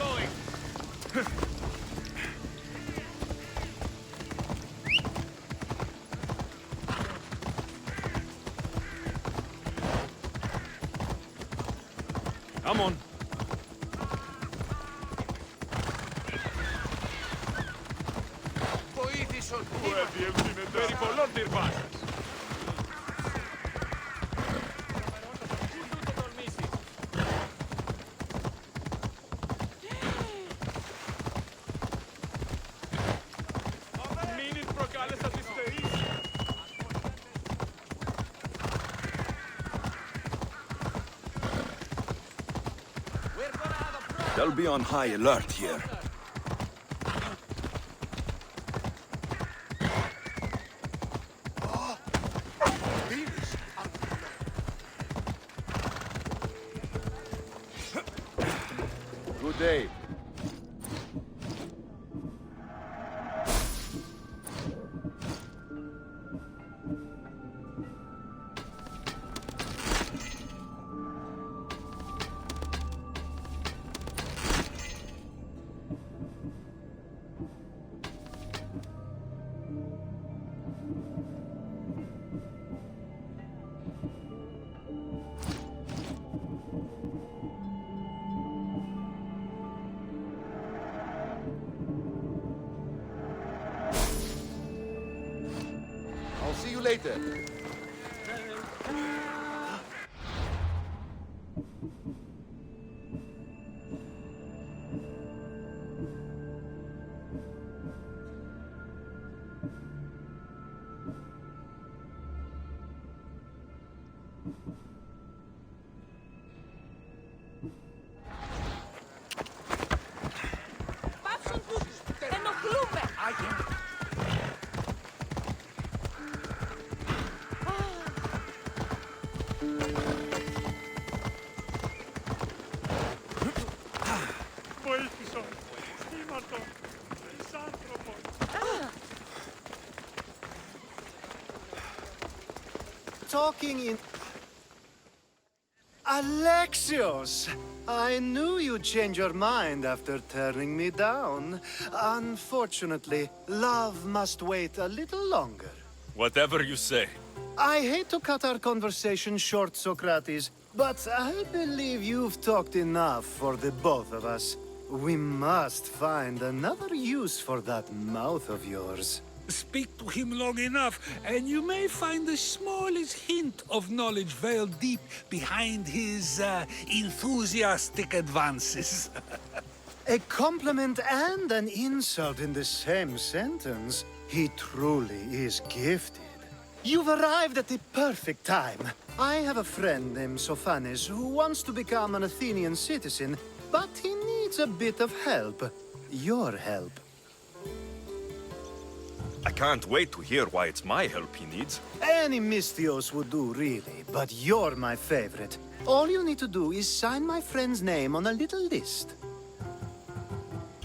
going. Come on. Περιπολών Μήνυς προκάλεσα τις θεείς. They'll be on high alert here. Good day. I'll see you later. Πάψουν τους! Ενοχλούμε! Βοήθησον. Σήματον. Ισάνθρωπον. Talking in... Alexios! I knew you'd change your mind after turning me down. Unfortunately, love must wait a little longer. Whatever you say. I hate to cut our conversation short, Socrates, but I believe you've talked enough for the both of us. We must find another use for that mouth of yours. Speak to him long enough, and you may find the smallest hint of knowledge veiled deep behind his enthusiastic advances. A compliment and an insult in the same sentence. He truly is gifted. You've arrived at the perfect time. I have a friend named Sophanes who wants to become an Athenian citizen, but he needs a bit of help. Your help. I can't wait to hear why it's my help he needs. Any Mystios would do, really, but you're my favorite. All you need to do is sign my friend's name on a little list.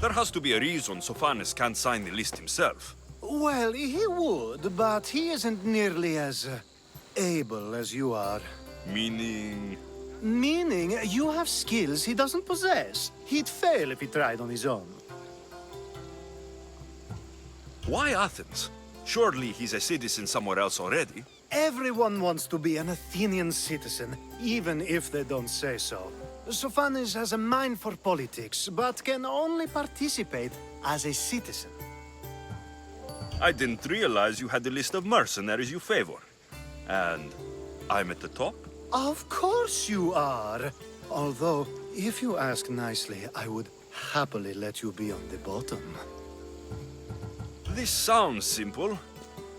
There has to be a reason Sophanes can't sign the list himself. Well, he would, but he isn't nearly as able as you are. Meaning... Meaning, you have skills he doesn't possess. He'd fail if he tried on his own. Why Athens? Surely he's a citizen somewhere else already. Everyone wants to be an Athenian citizen, even if they don't say so. Sophanes has a mind for politics, but can only participate as a citizen. I didn't realize you had a list of mercenaries you favor. And I'm at the top? Of course you are. Although, if you ask nicely, I would happily let you be on the bottom. This sounds simple.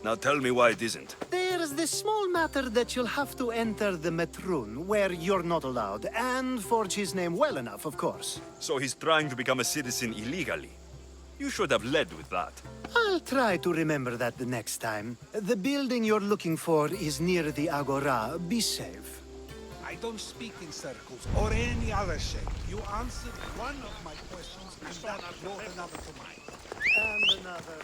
Now tell me why it isn't. There's the small matter that you'll have to enter the Metroon, where you're not allowed, and forge his name well enough, of course. So he's trying to become a citizen illegally. You should have led with that. I'll try to remember that the next time. The building you're looking for is near the Agora. Be safe. I don't speak in circles or any other shape. You answered one of my questions, and that brought another to mind. And another.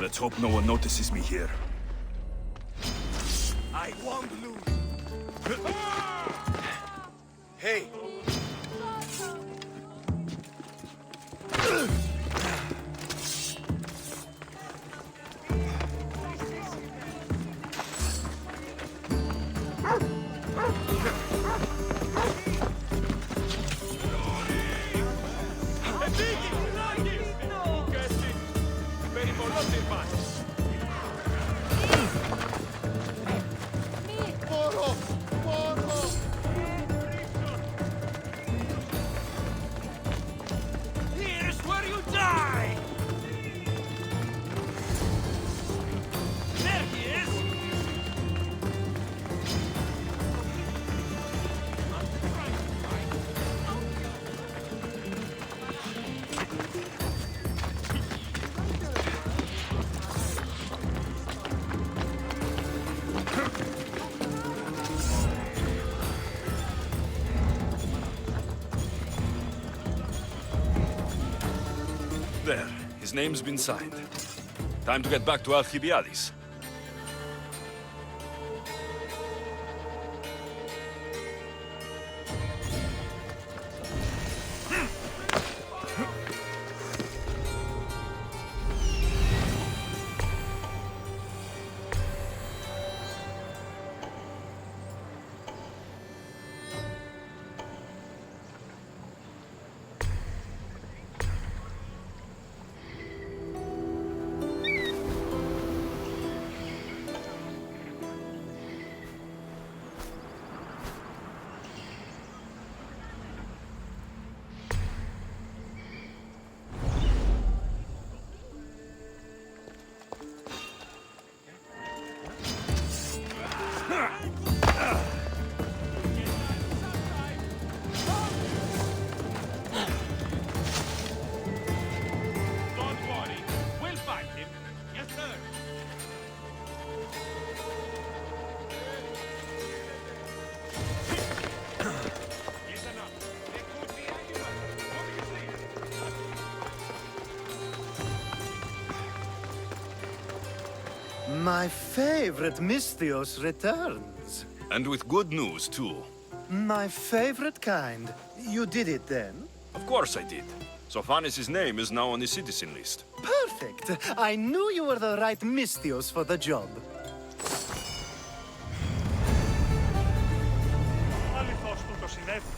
Let's hope no one notices me here. I won't lose. Hey! Here's where you die! There he is! There, his name's been signed. Time to get back to Alcibiades. Don't worry. We'll find him. Yes, sir. Listen up. There could be anyone. What do you think? My favorite Misthios returns. And with good news, too. My favorite kind. You did it then? Of course I did. Sophanis' name is now on the citizen list. Perfect. I knew you were the right Misthios for the job. Αληθώς του το συνέβη.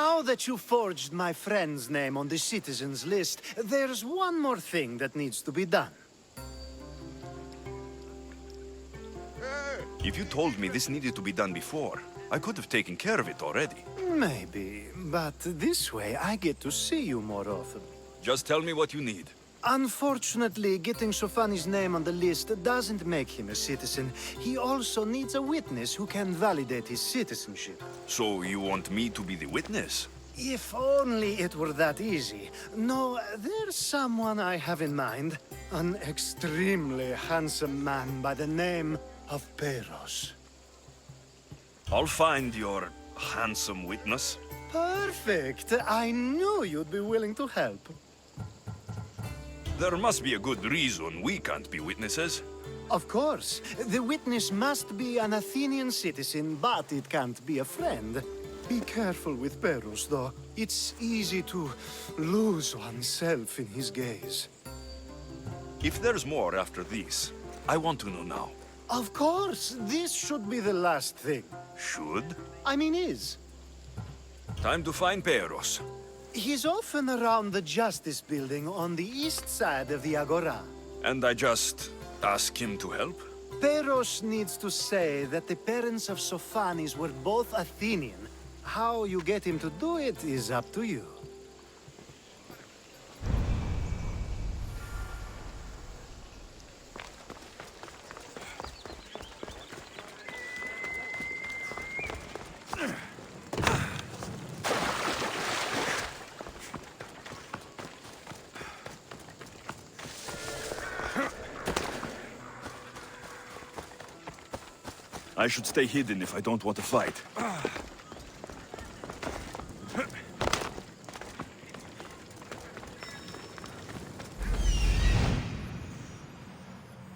Now that you forged my friend's name on the citizens list, there's one more thing that needs to be done. If you told me this needed to be done before, I could have taken care of it already. Maybe, but this way I get to see you more often. Just tell me what you need. Unfortunately, getting Sofani's name on the list doesn't make him a citizen. He also needs a witness who can validate his citizenship. So you want me to be the witness? If only it were that easy. No, there's someone I have in mind. An extremely handsome man by the name of Peros. I'll find your handsome witness. Perfect. I knew you'd be willing to help. There must be a good reason we can't be witnesses. Of course. The witness must be an Athenian citizen, but it can't be a friend. Be careful with Peros, though. It's easy to lose oneself in his gaze. If there's more after this, I want to know now. Of course. This should be the last thing. Should? I mean, is. Time to find Peros. He's often around the Justice Building on the east side of the Agora. And I just ask him to help? Peros needs to say that the parents of Sophanis were both Athenian. How you get him to do it is up to you. I should stay hidden if I don't want to fight.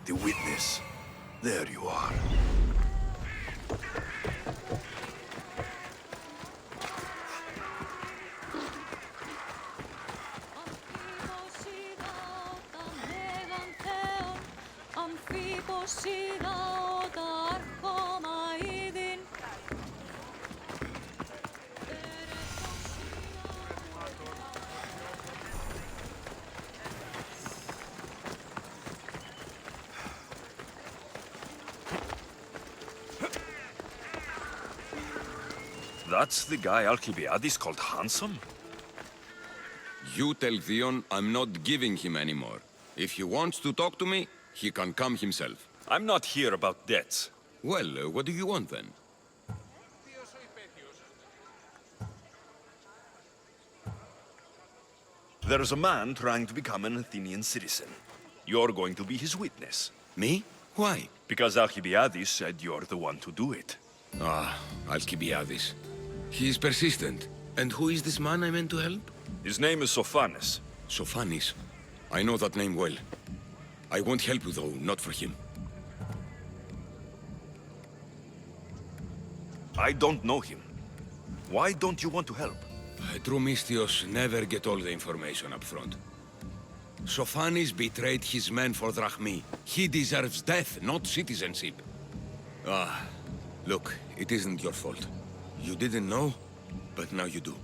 The witness. There you are. That's the guy Alcibiades called handsome? You tell Theon I'm not giving him anymore. If he wants to talk to me, he can come himself. I'm not here about debts. Well, what do you want then? There's a man trying to become an Athenian citizen. You're going to be his witness. Me? Why? Because Alcibiades said you're the one to do it. Ah, Alcibiades. He is persistent. And who is this man I meant to help? His name is Sophanis. Sophanis. I know that name well. I want help though, not for him. I don't know him. Why don't you want to help? True Mystios never get all the information up front. Sophanis betrayed his men for Drachmi. He deserves death, not citizenship. Ah, look, it isn't your fault. You didn't know, but now you do.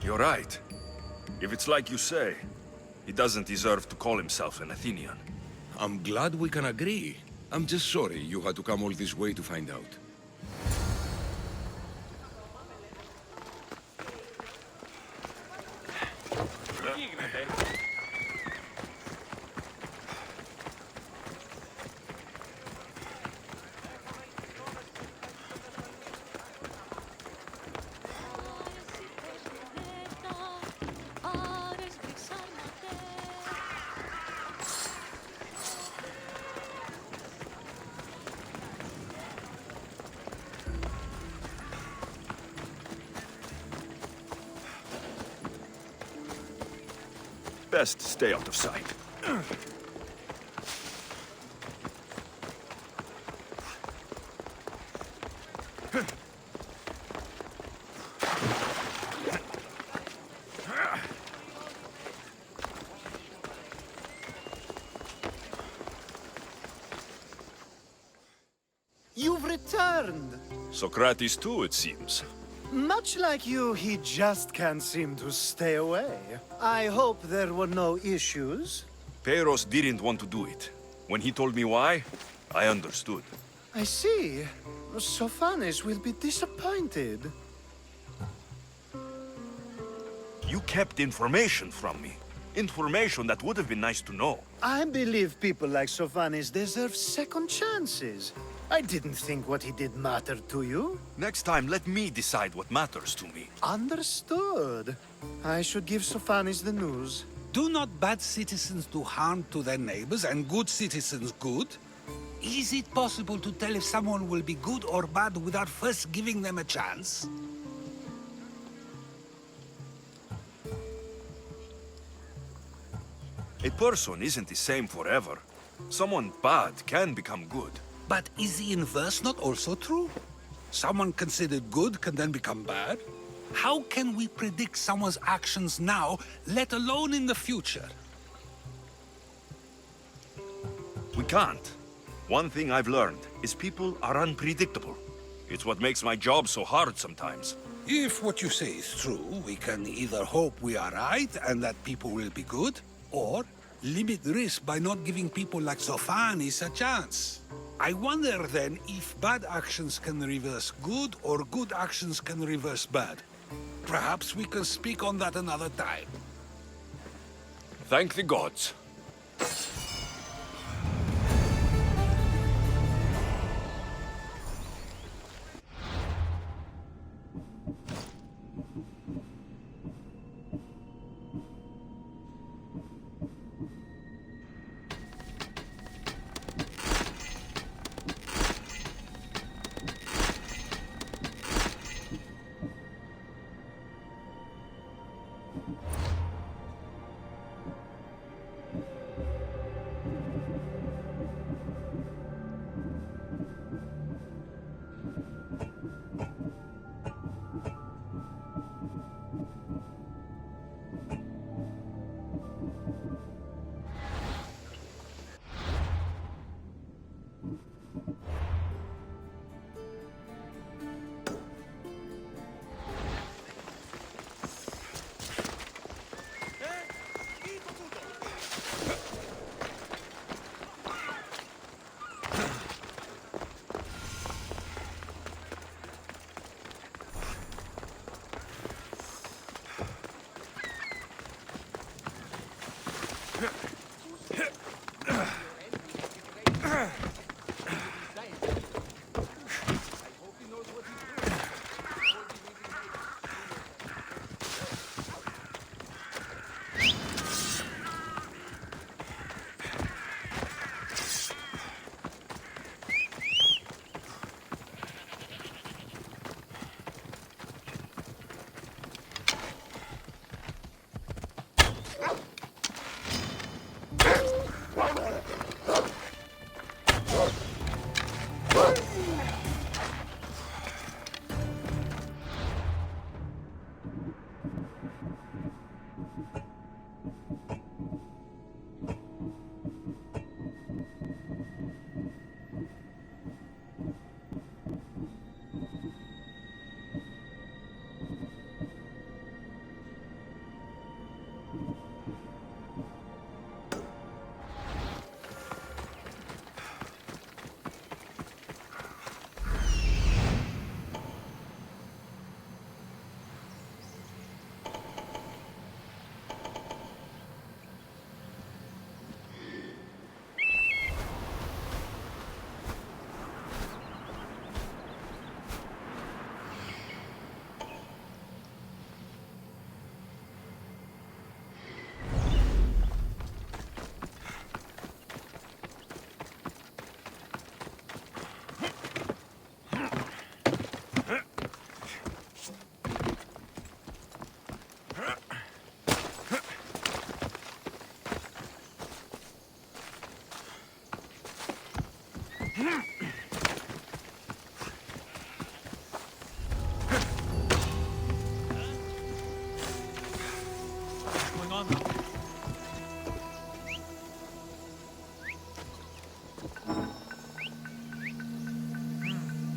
You're right. If it's like you say, he doesn't deserve to call himself an Athenian. I'm glad we can agree. I'm just sorry you had to come all this way to find out. Best stay out of sight. You've returned! Socrates too, it seems. Much like you, he just can't seem to stay away. I hope there were no issues. Peiros didn't want to do it. When he told me why, I understood. I see. Sophanes will be disappointed. You kept information from me. Information that would have been nice to know. I believe people like Sophanes deserve second chances. I didn't think what he did mattered to you. Next time, let me decide what matters to me. Understood. I should give Sophanes the news. Do not bad citizens do harm to their neighbors and good citizens good? Is it possible to tell if someone will be good or bad without first giving them a chance? A person isn't the same forever. Someone bad can become good. But is the inverse not also true? Someone considered good can then become bad? How can we predict someone's actions now, let alone in the future? We can't. One thing I've learned is people are unpredictable. It's what makes my job so hard sometimes. If what you say is true, we can either hope we are right and that people will be good, or limit risk by not giving people like Sophanes a chance. I wonder then if bad actions can reverse good or good actions can reverse bad. Perhaps we can speak on that another time. Thank the gods.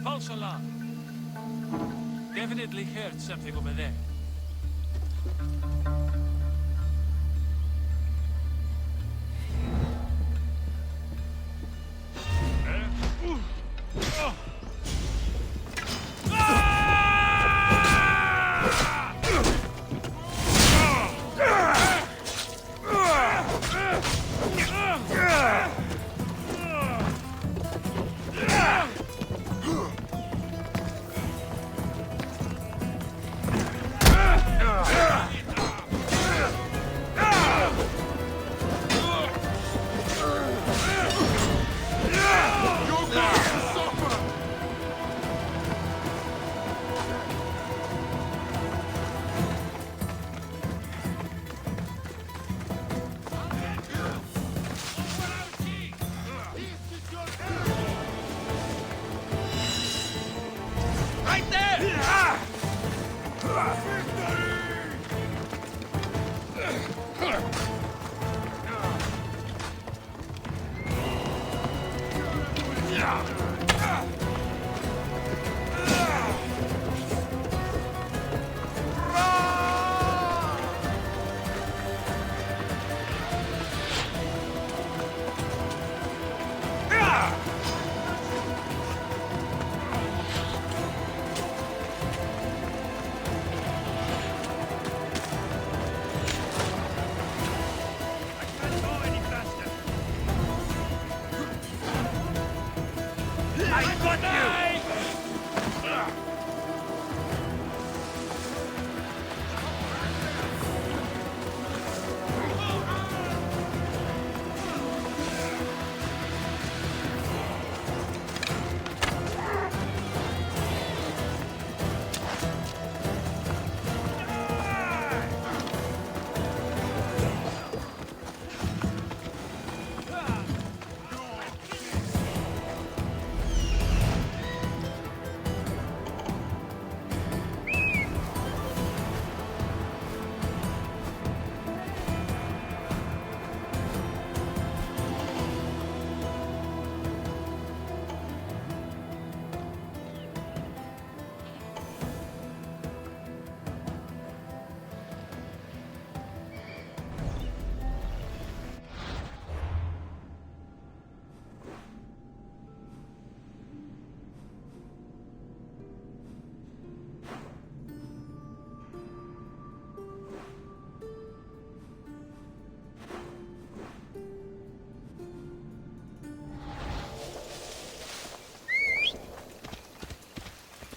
False alarm. definitely heard something over there.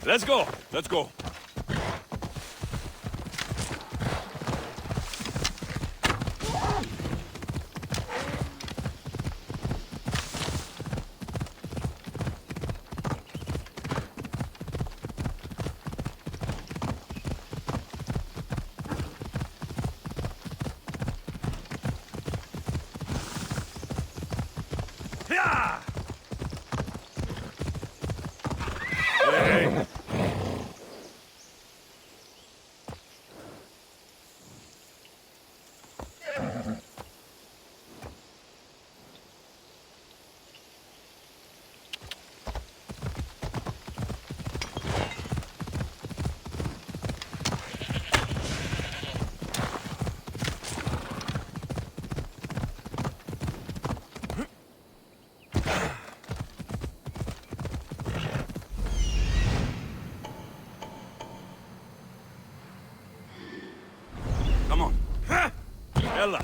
Let's go. Let's go. Come on. Ella.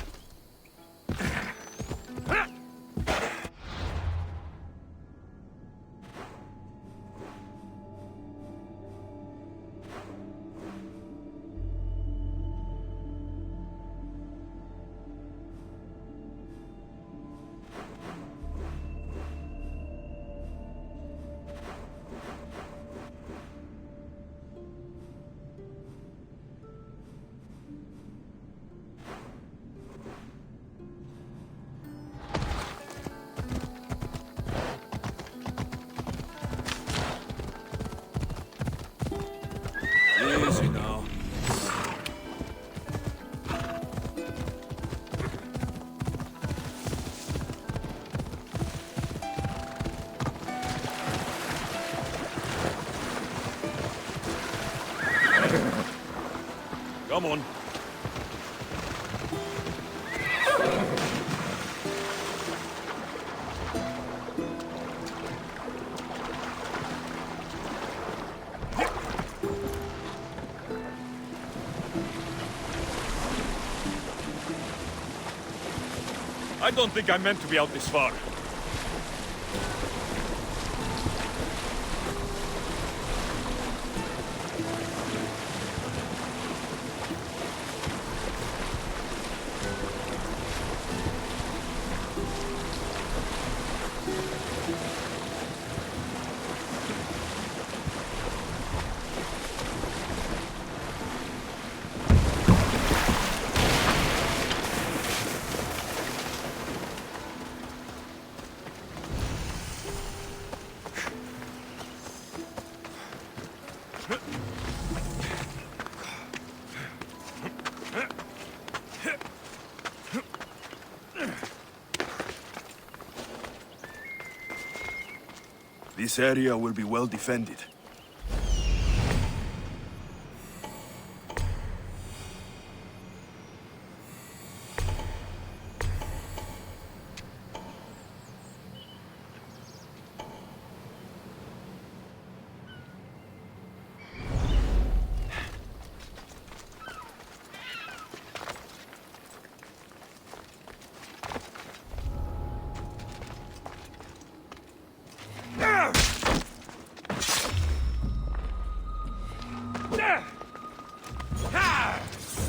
Come on. I don't think I meant to be out this far. This area will be well defended.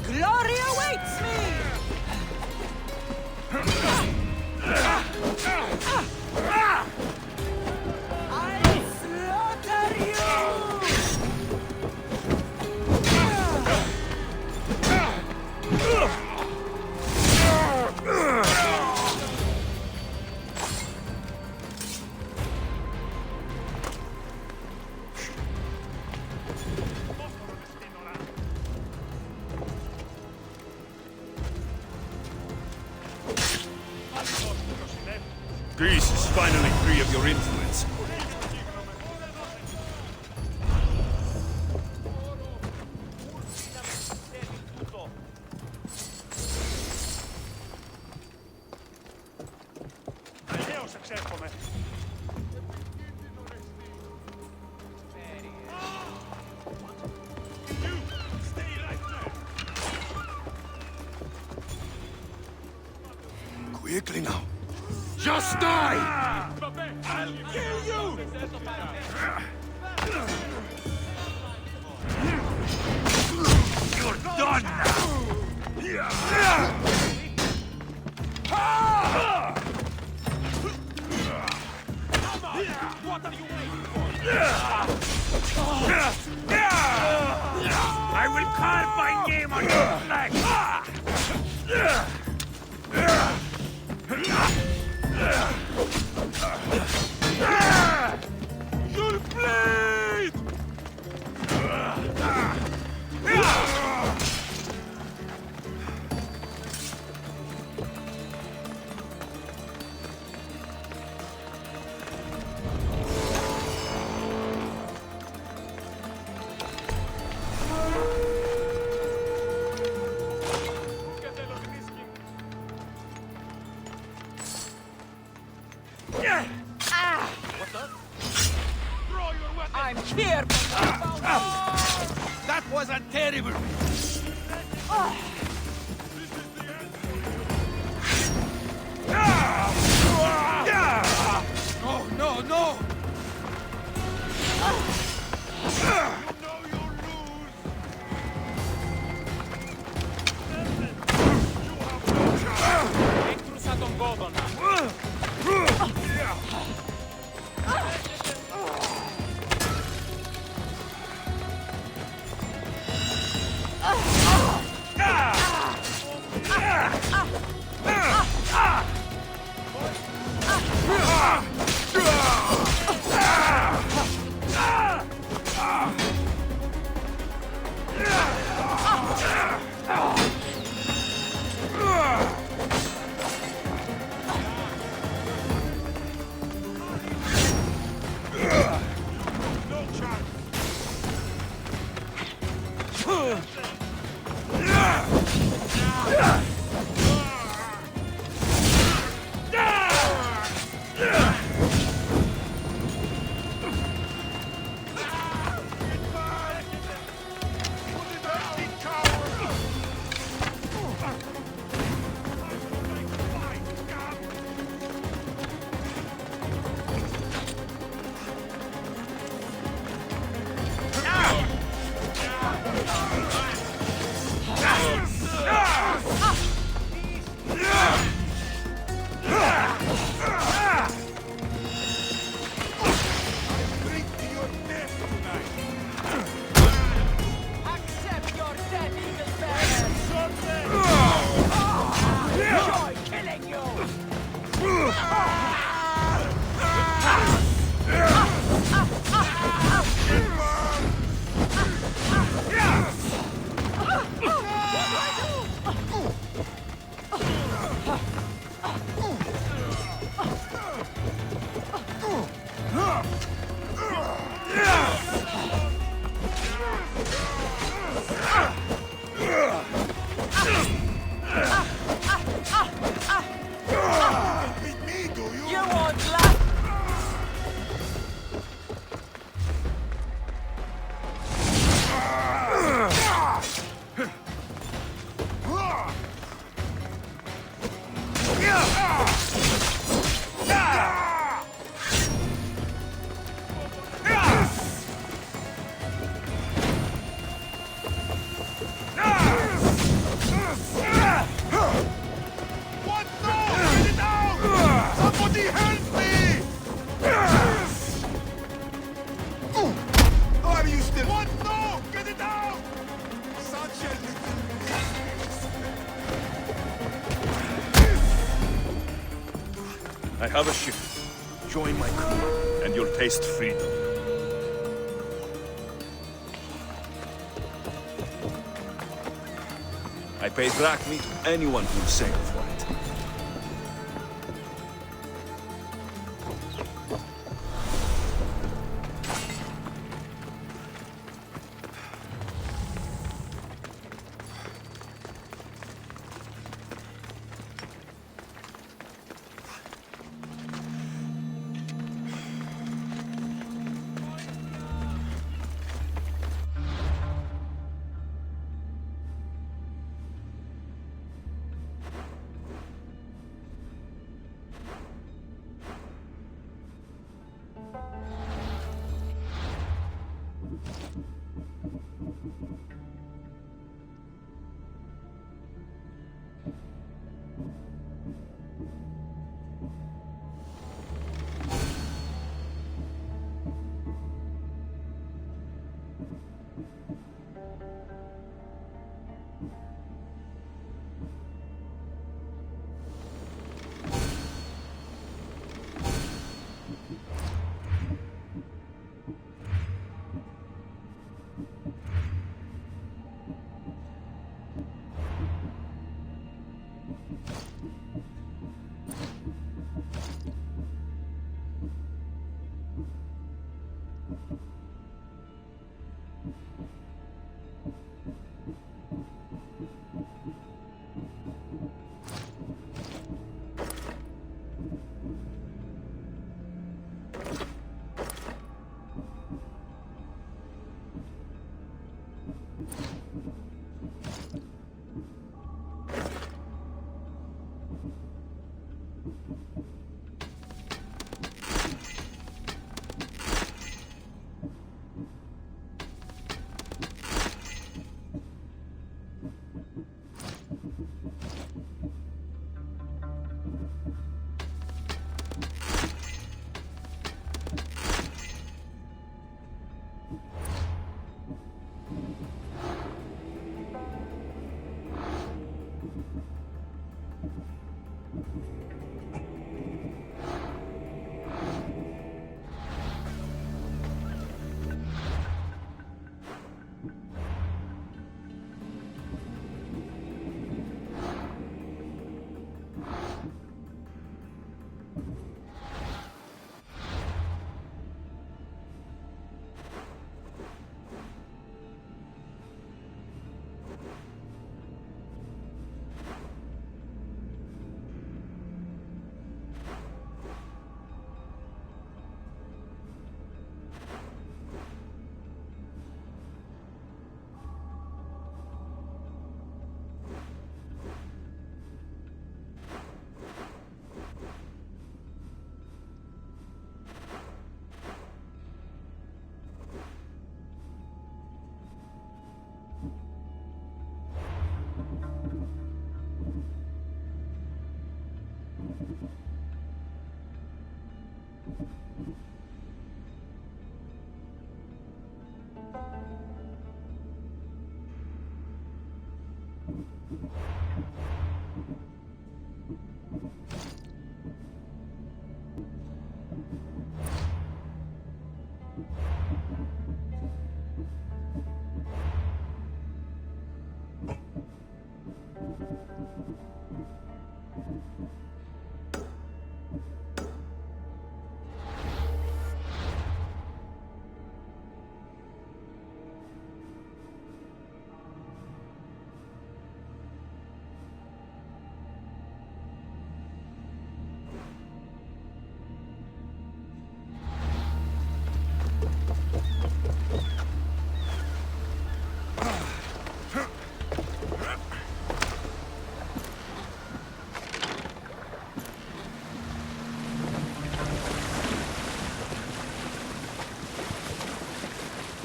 Glory awaits me! I'll slaughter Greece is finally free of your influence. Quickly now. Just die! I'll kill you! You're done now! What are you waiting for? I will carve my name on your flag! You'll bleed! I'm here! That was a terrible... No, no, no! Drink to your death tonight. Accept your death, evil bear! Joy killing you! Beat me, do you? You won't laugh! What? No! Get it out! Somebody help me! Are you still? What? No! Get it out! Such a little. I have a ship. Join my crew, and you'll taste freedom. I pay drachmi to anyone who'll sail for it.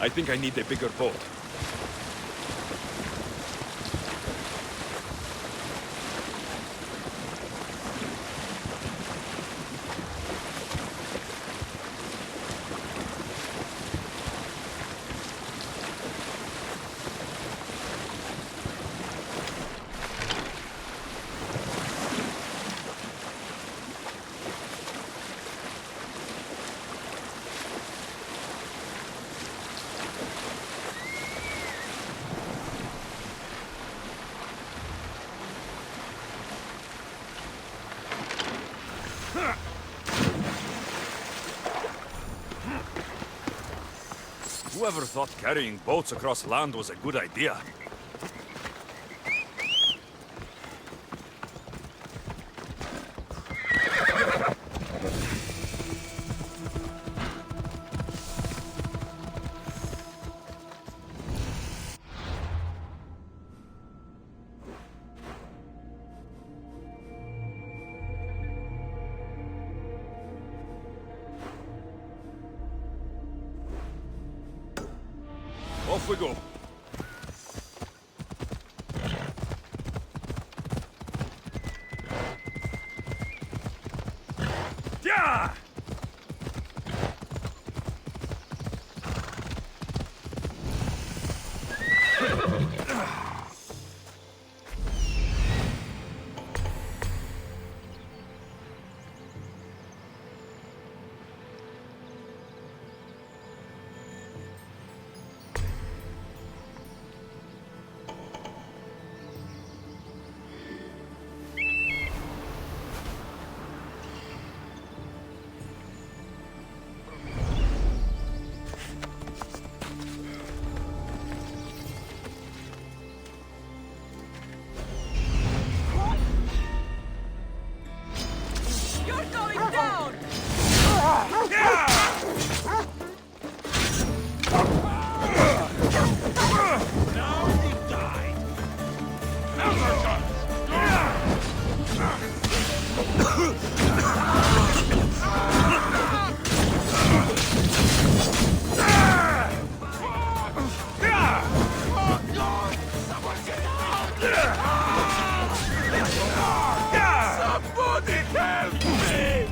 I think I need a bigger boat. Whoever thought carrying boats across land was a good idea? Off we go. Yeah! You're going down! Now you die. Never done. Somebody help me!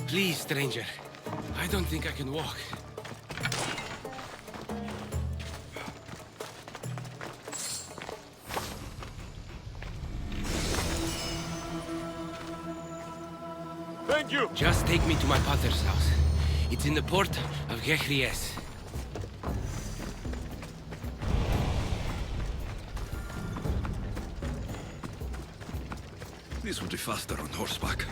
Please, stranger. I don't think I can walk. Thank you. Just take me to my father's house. It's in the port of Gehries. This would be faster on horseback.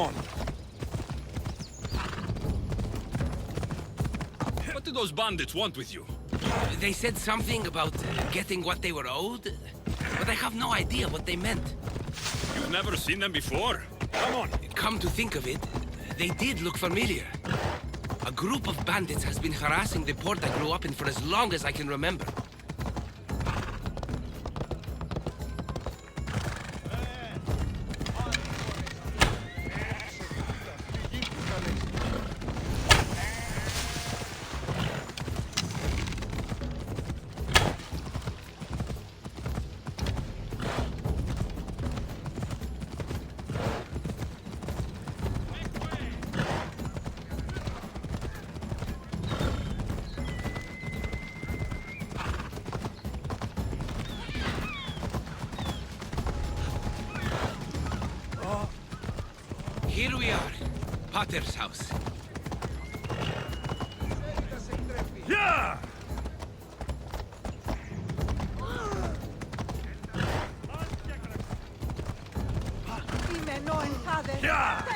Come on. What do those bandits want with you? They said something about getting what they were owed, but I have no idea what they meant. You've never seen them before? Come on. Come to think of it, they did look familiar. A group of bandits has been harassing the port I grew up in for as long as I can remember. Here we are, Pater's house. Yeah! Yeah!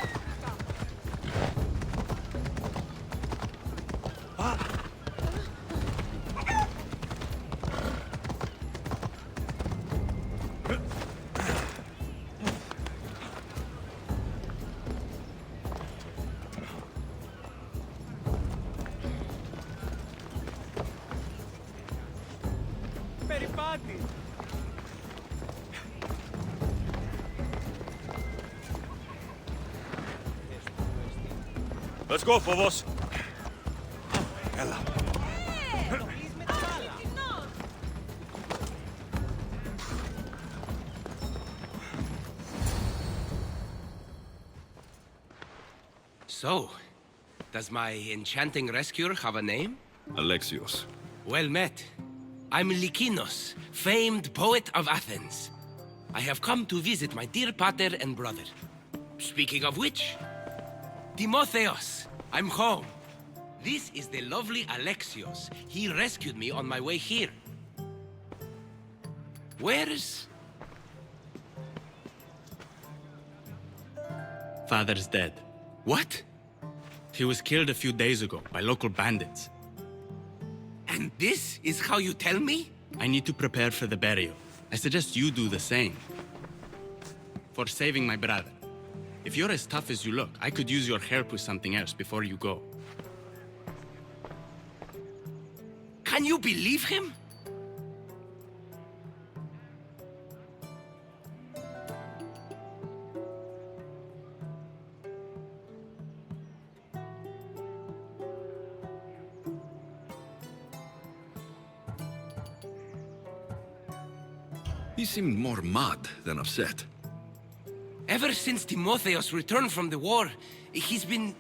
Let's go, Phobos. So, does my enchanting rescuer have a name? Alexios. Well met. I'm Lykinos, famed poet of Athens. I have come to visit my dear pater and brother. Speaking of which, Timotheos, I'm home. This is the lovely Alexios. He rescued me on my way here. Where's... Father's dead. What? He was killed a few days ago by local bandits. And this is how you tell me? I need to prepare for the burial. I suggest you do the same. For saving my brother. If you're as tough as you look, I could use your help with something else before you go. Can you believe him? He seemed more mad than upset. Ever since Timotheos returned from the war, he's been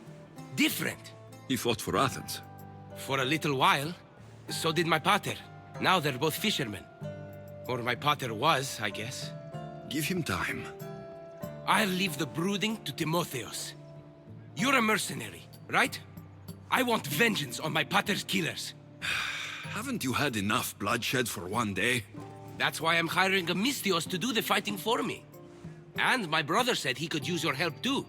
different. He fought for Athens. For a little while, so did my pater. Now they're both fishermen. Or my pater was, I guess. Give him time. I'll leave the brooding to Timotheos. You're a mercenary, right? I want vengeance on my pater's killers. Haven't you had enough bloodshed for one day? That's why I'm hiring a Mystios to do the fighting for me. And my brother said he could use your help too.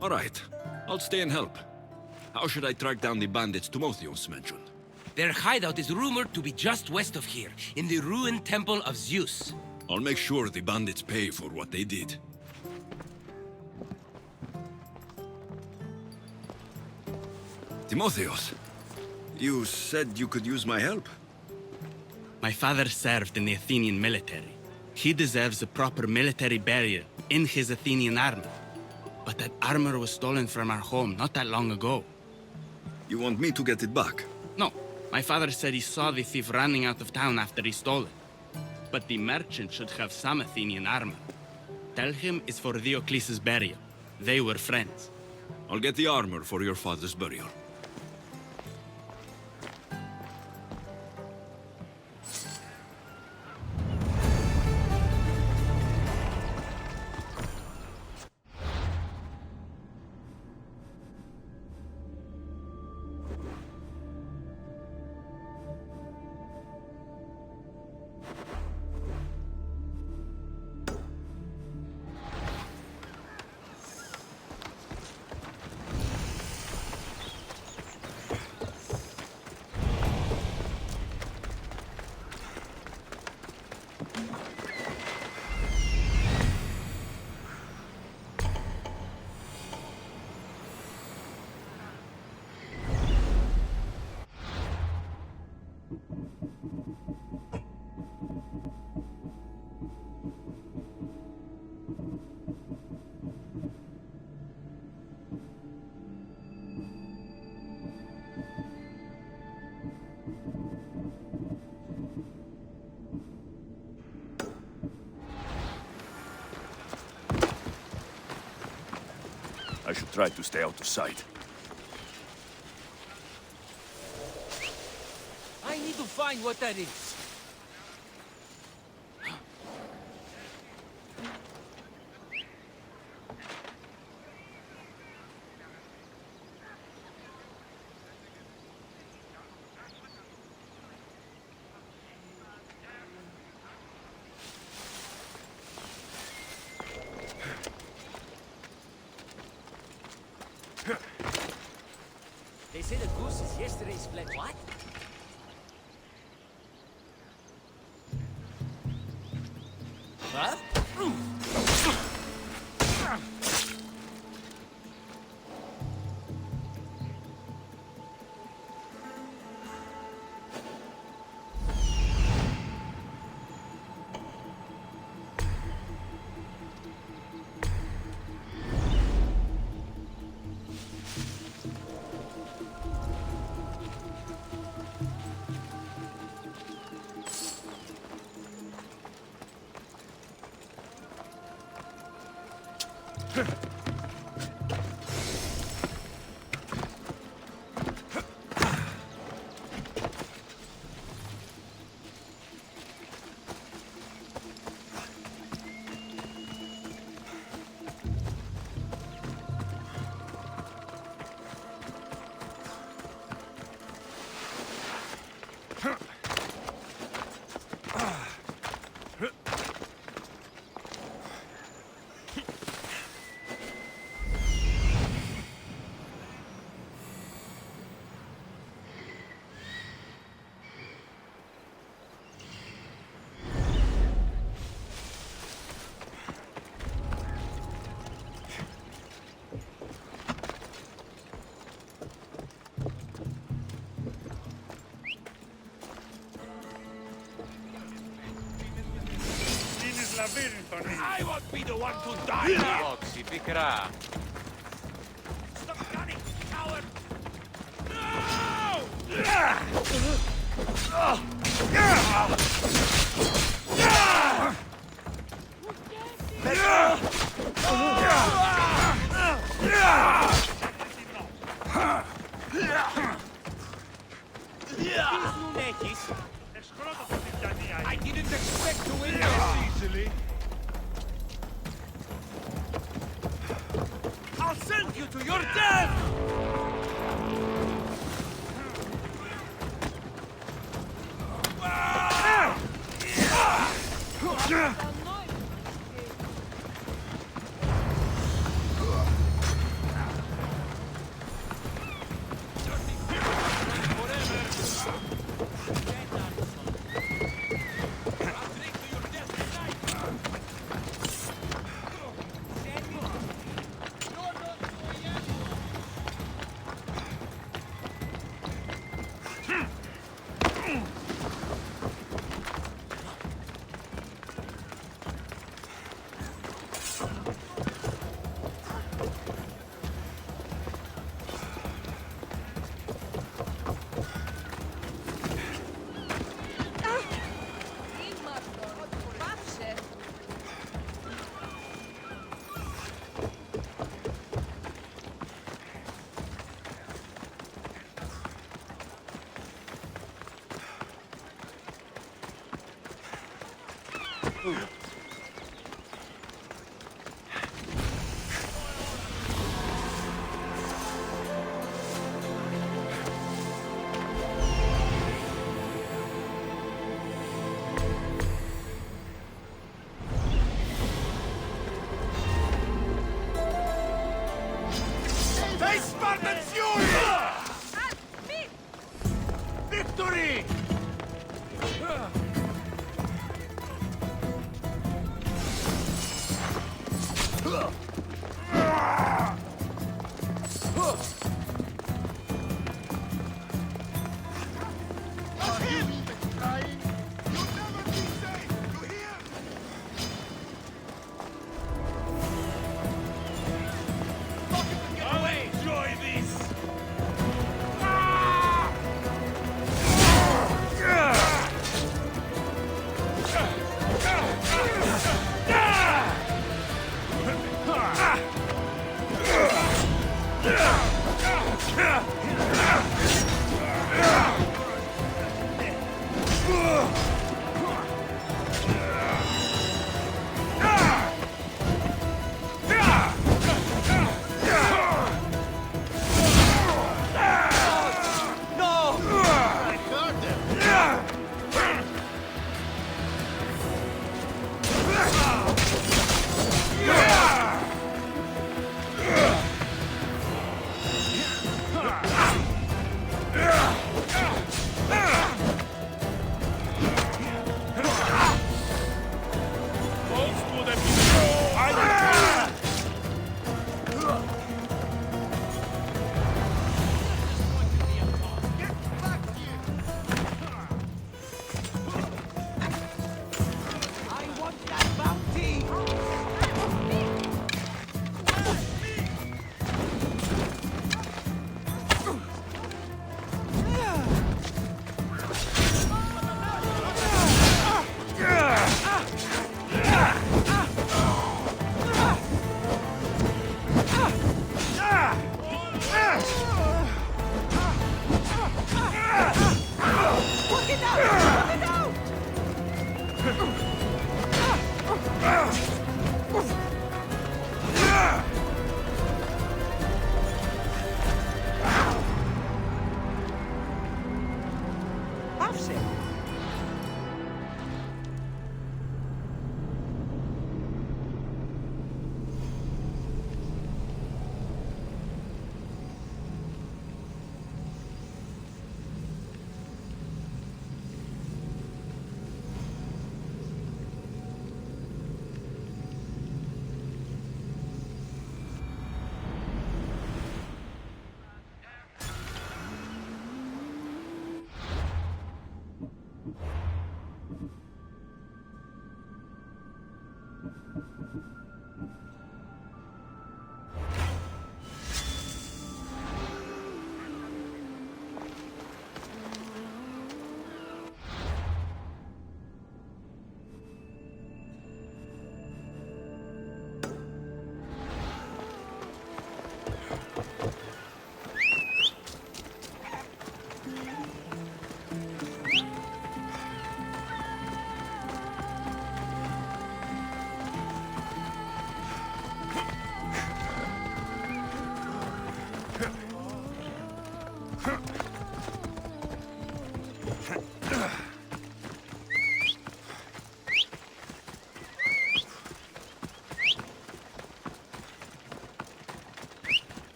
All right. I'll stay and help. How should I track down the bandits Timotheos mentioned? Their hideout is rumored to be just west of here, in the ruined temple of Zeus. I'll make sure the bandits pay for what they did. Timotheos, you said you could use my help? My father served in the Athenian military. He deserves a proper military burial in his Athenian armor. But that armor was stolen from our home not that long ago. You want me to get it back? No, my father said he saw the thief running out of town after he stole it. But the merchant should have some Athenian armor. Tell him it's for Diocles' burial. They were friends. I'll get the armor for your father's burial. should try to stay out of sight. I need to find what that is. They say the goose is yesterday's flag. What? Huh? I won't be the one to die! Foxy, πικρά. Stop gunning, coward! I didn't expect to win this easily. I'll send you to your death! Face Spartan fury! Victory!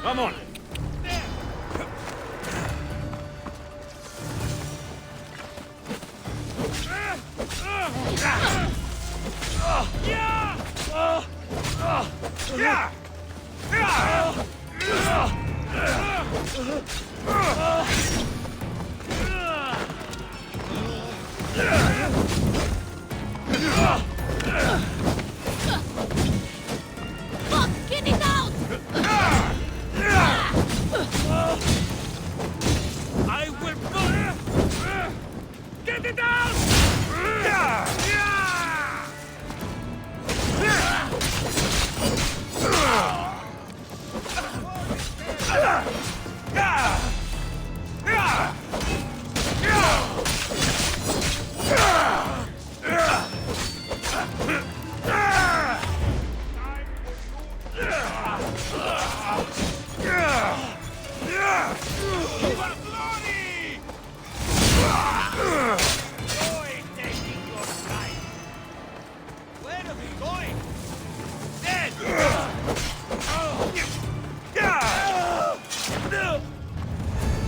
Come on. Fuck, get it out! I will get it out!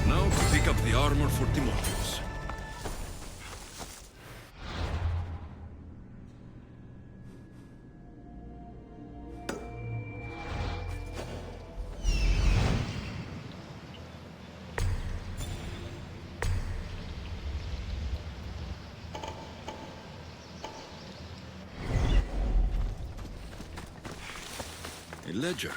Now to pick up the armor for Timotheus. A ledger.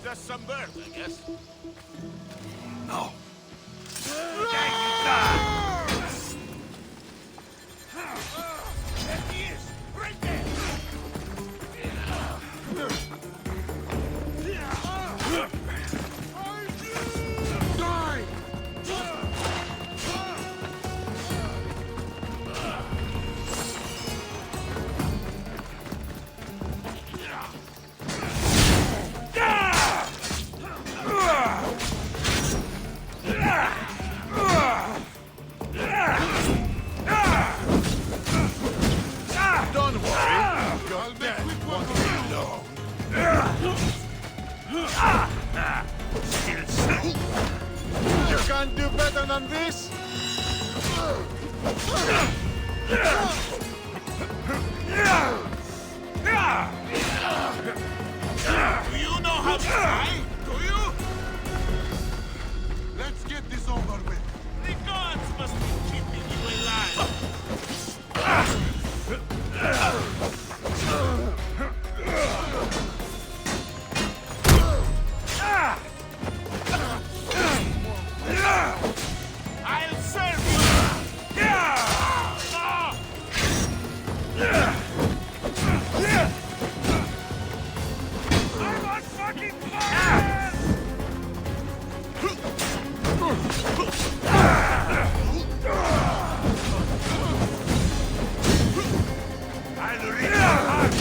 Just some bird, I guess. No. There he is! Right there! Don't worry. You'll be quick one alone. You can't do better than this? Do you know how to fly? Do you? Let's get this over with. The gods must be keeping you alive. I'll serve you! I'm on fucking fire! I'll rip your heart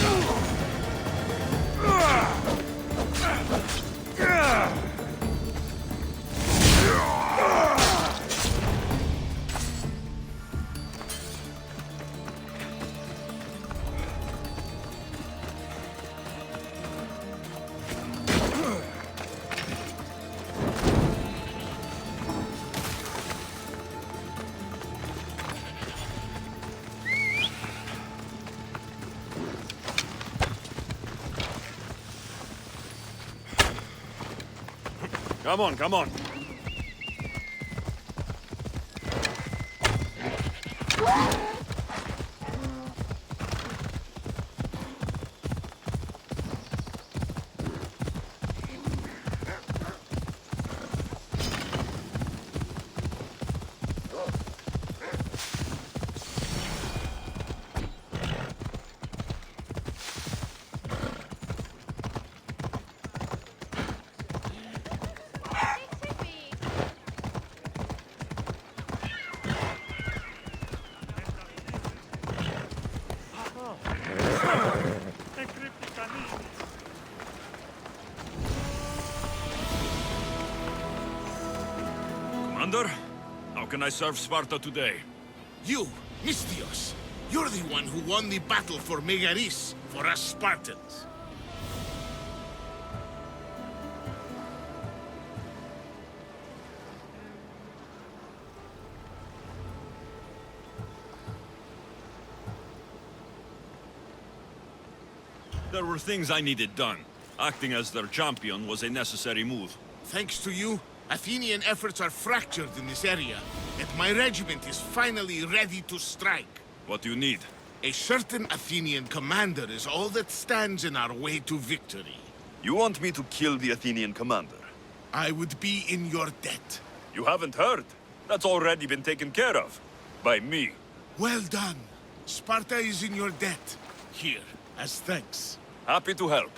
Come on, come on. Commander, how can I serve Sparta today? You, Mystios, you're the one who won the battle for Megaris, for us Spartans. There were things I needed done. Acting as their champion was a necessary move. Thanks to you, Athenian efforts are fractured in this area, and my regiment is finally ready to strike. What do you need? A certain Athenian commander is all that stands in our way to victory. You want me to kill the Athenian commander? I would be in your debt. You haven't heard. That's already been taken care of. By me. Well done. Sparta is in your debt. Here, as thanks. Happy to help.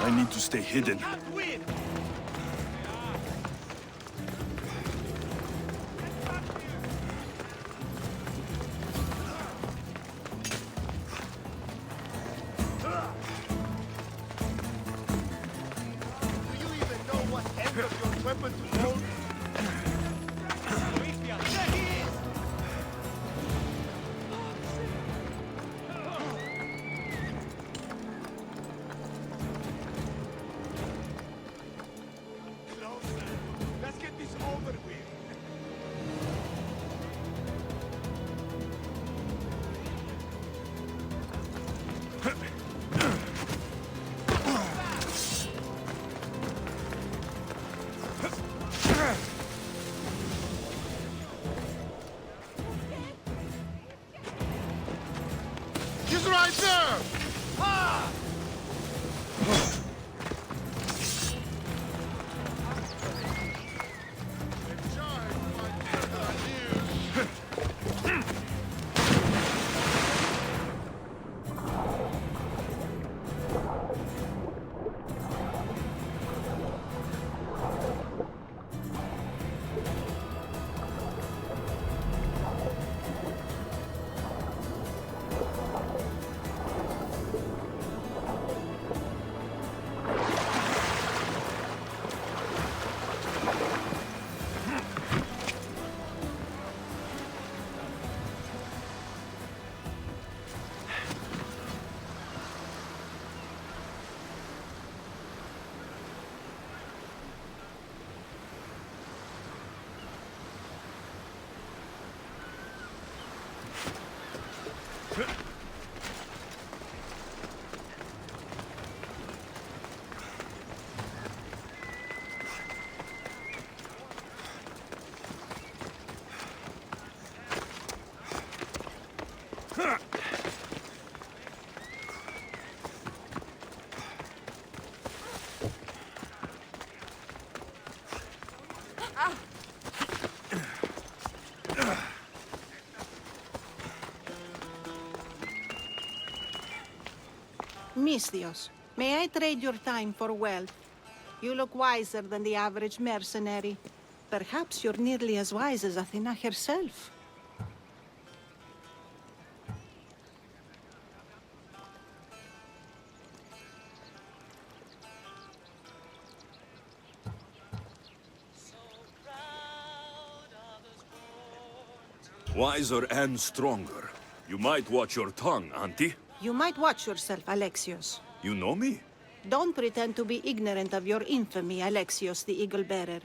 I need to stay hidden. Misthios, may I trade your time for wealth? You look wiser than the average mercenary. Perhaps you're nearly as wise as Athena herself. Wiser and stronger. You might watch your tongue, Auntie. You might watch yourself, Alexios. You know me? Don't pretend to be ignorant of your infamy, Alexios the Eagle-Bearer.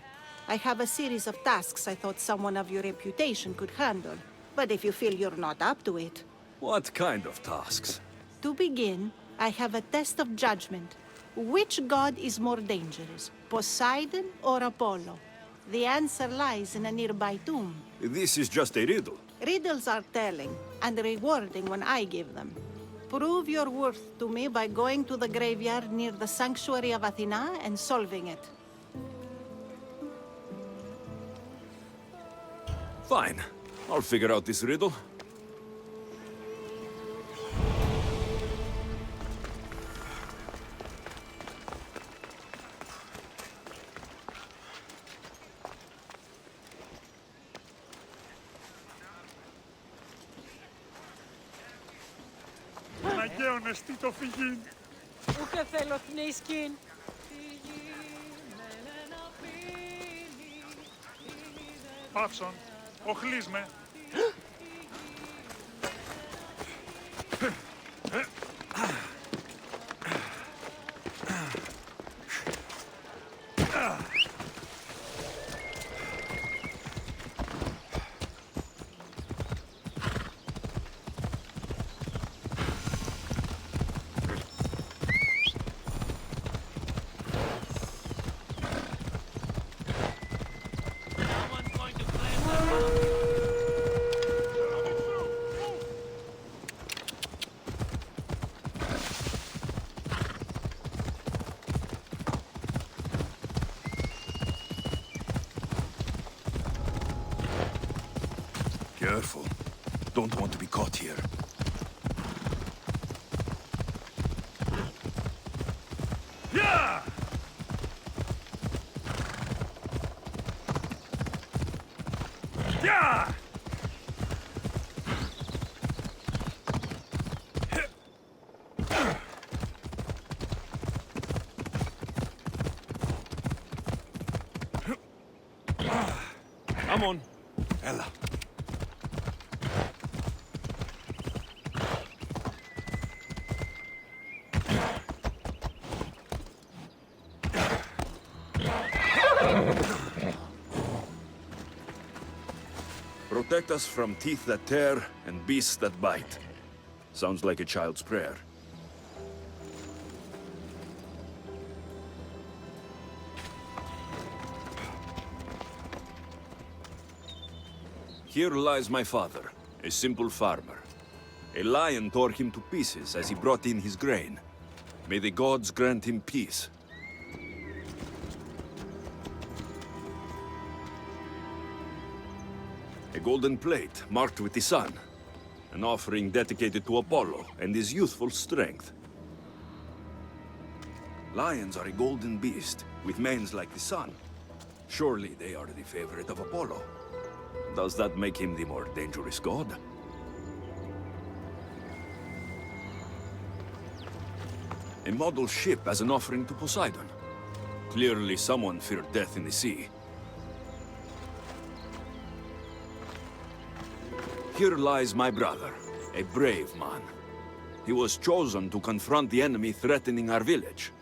I have a series of tasks I thought someone of your reputation could handle. But if you feel you're not up to it... What kind of tasks? To begin, I have a test of judgment. Which god is more dangerous, Poseidon or Apollo? The answer lies in a nearby tomb. This is just a riddle. Riddles are telling, and rewarding when I give them. Prove your worth to me by going to the graveyard near the sanctuary of Athena and solving it. Fine. I'll figure out this riddle. Αναγκαίων εστί το φυγήν. Ούκε θέλω θνίσκην. Πάψον, οχλείς με. Careful. Don't want to be caught here. Yeah! Yeah! Come on. Ella. Protect us from teeth that tear and beasts that bite. Sounds like a child's prayer. Here lies my father, a simple farmer. A lion tore him to pieces as he brought in his grain. May the gods grant him peace. A golden plate marked with the sun. An offering dedicated to Apollo and his youthful strength. Lions are a golden beast, with manes like the sun. Surely they are the favorite of Apollo. Does that make him the more dangerous god? A model ship as an offering to Poseidon. Clearly someone feared death in the sea. Here lies my brother, a brave man. He was chosen to confront the enemy threatening our village.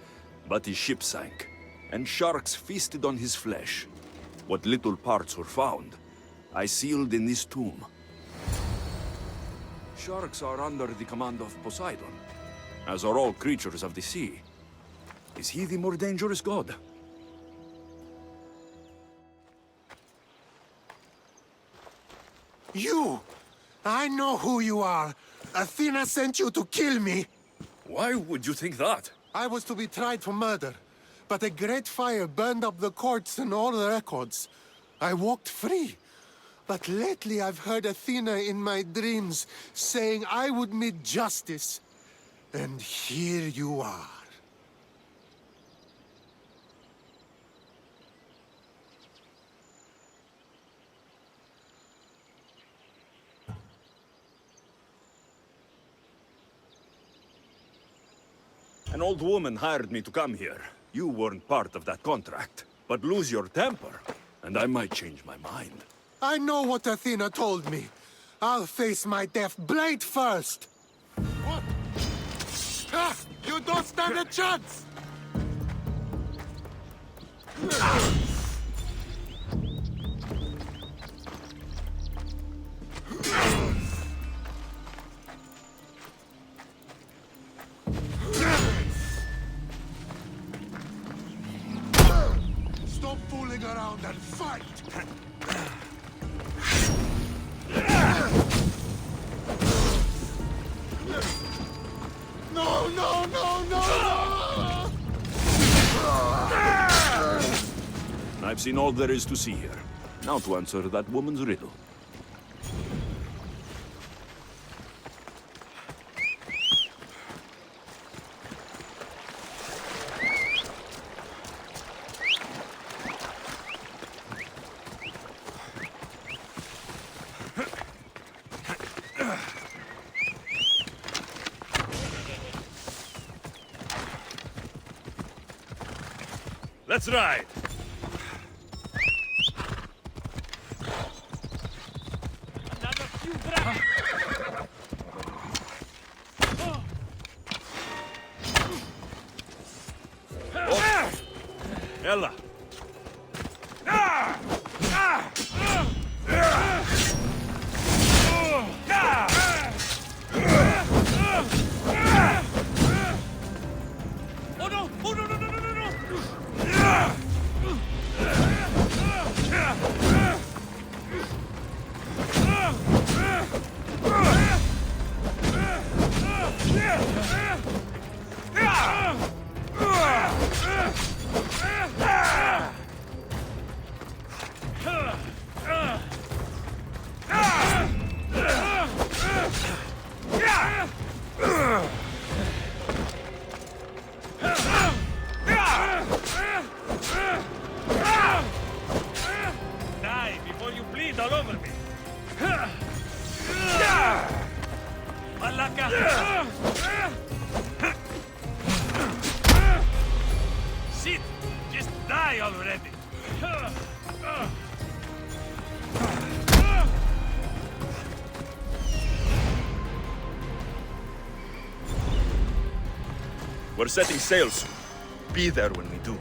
But his ship sank, and sharks feasted on his flesh. What little parts were found, I sealed in this tomb. Sharks are under the command of Poseidon, as are all creatures of the sea. Is he the more dangerous god? You! I know who you are. Athena sent you to kill me. Why would you think that? I was to be tried for murder, but a great fire burned up the courts and all the records. I walked free. But lately I've heard Athena in my dreams saying I would meet justice. And here you are. An old woman hired me to come here. You weren't part of that contract. But lose your temper, and I might change my mind. I know what Athena told me. I'll face my death blade first. What? Ah, you don't stand a chance! Stop fooling around and fight! No, no, no, no, no! I've seen all there is to see here. Now to answer that woman's riddle. Let's ride! Another few drafts. Ella! Oh no! Oh no, no, no, no, no, no! Die before you bleed all over me. Malaka! Sit! Just die already! We're setting sail soon. Be there when we do.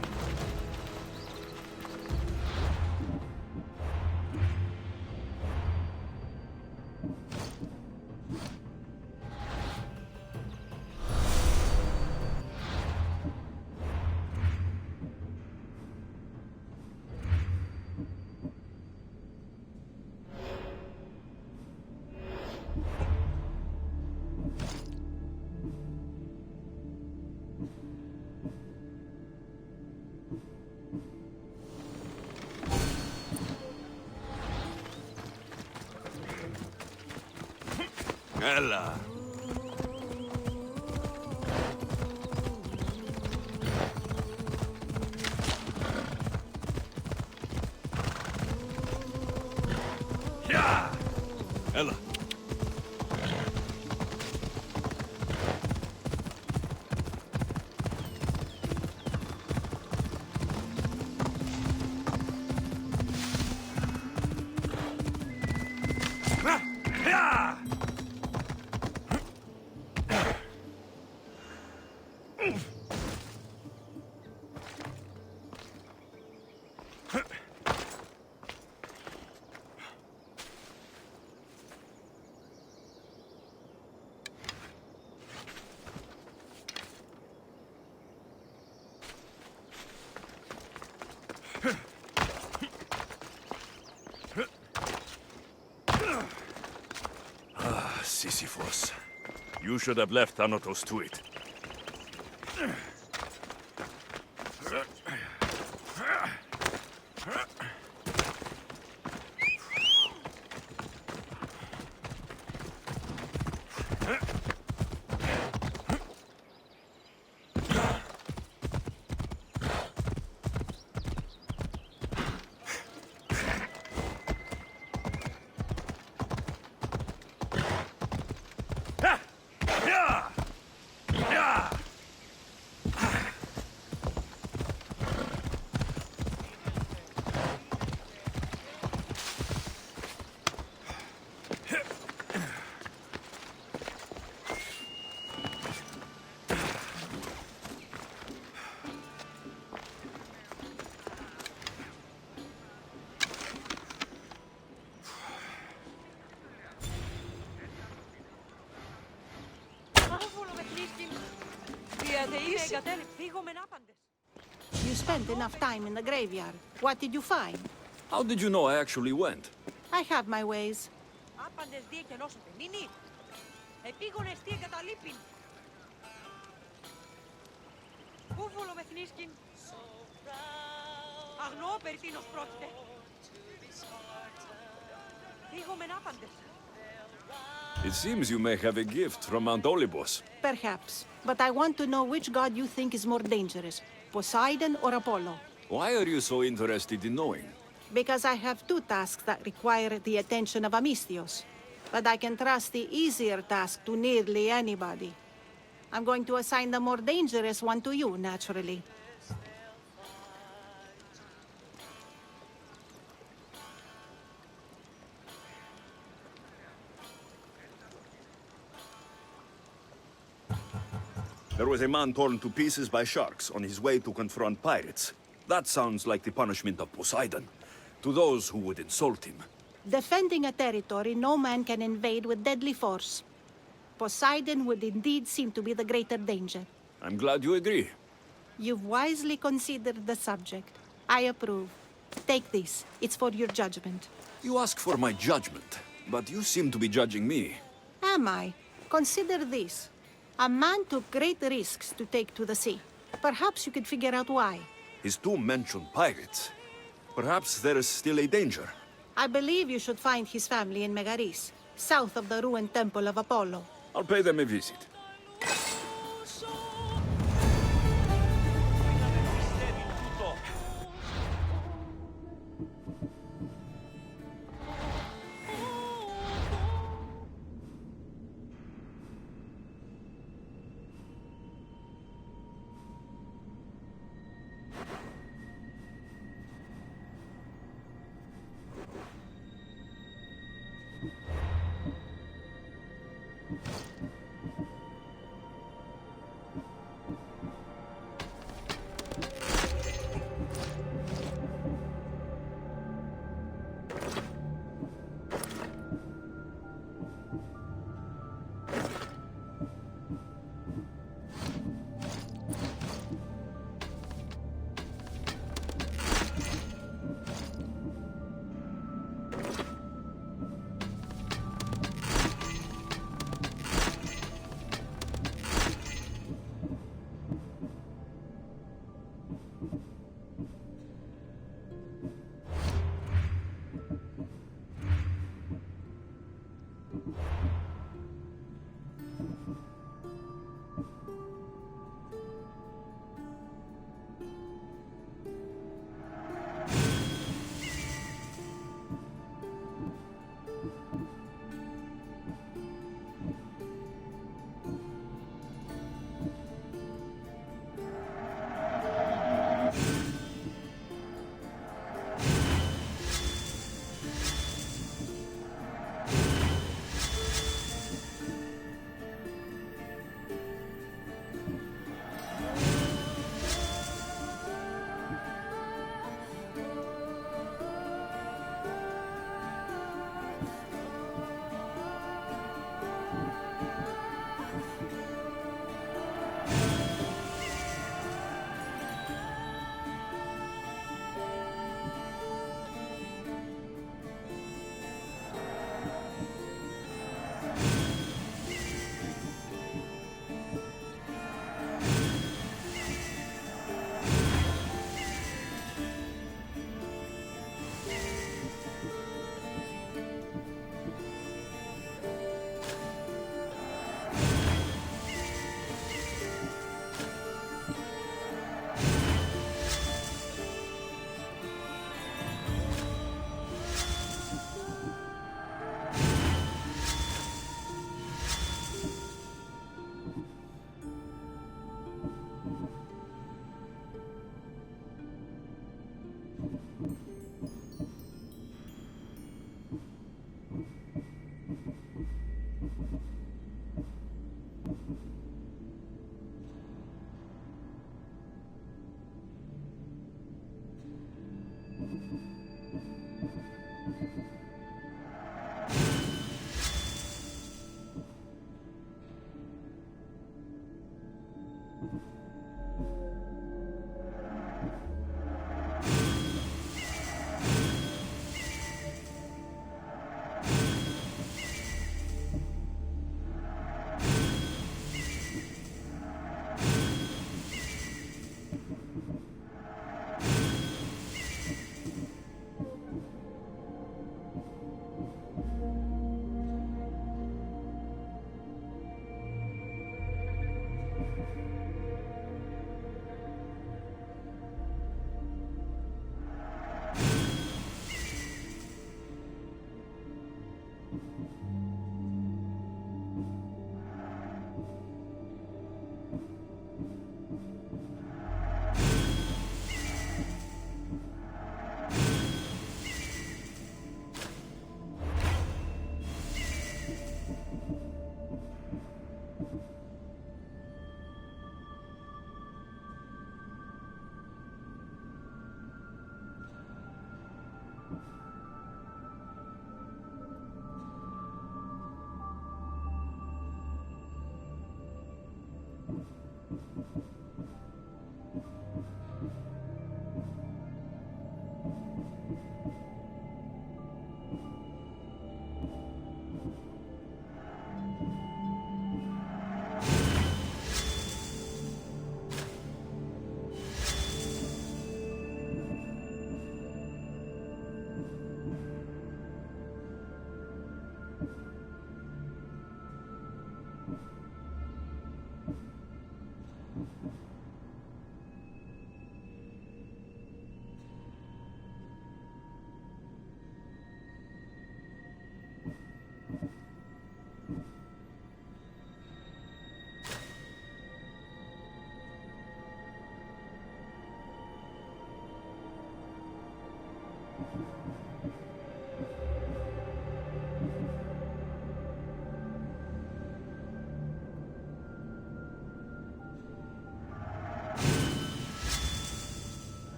Ella! Ella! Sisyphus. You should have left Thanatos to it. You spent enough time in the graveyard. What did you find? How did you know I actually went? I have my ways. It seems you may have a gift from Mount Olympus. Perhaps. But I want to know which god you think is more dangerous, Poseidon or Apollo. Why are you so interested in knowing? Because I have two tasks that require the attention of Amistios. But I can trust the easier task to nearly anybody. I'm going to assign the more dangerous one to you, naturally. There was a man torn to pieces by sharks on his way to confront pirates. That sounds like the punishment of Poseidon, to those who would insult him. Defending a territory no man can invade with deadly force. Poseidon would indeed seem to be the greater danger. I'm glad you agree. You've wisely considered the subject. I approve. Take this. It's for your judgment. You ask for my judgment, but you seem to be judging me. Am I? Consider this. A man took great risks to take to the sea. Perhaps you could figure out why. His tomb mentioned pirates. Perhaps there is still a danger. I believe you should find his family in Megaris, south of the ruined temple of Apollo. I'll pay them a visit.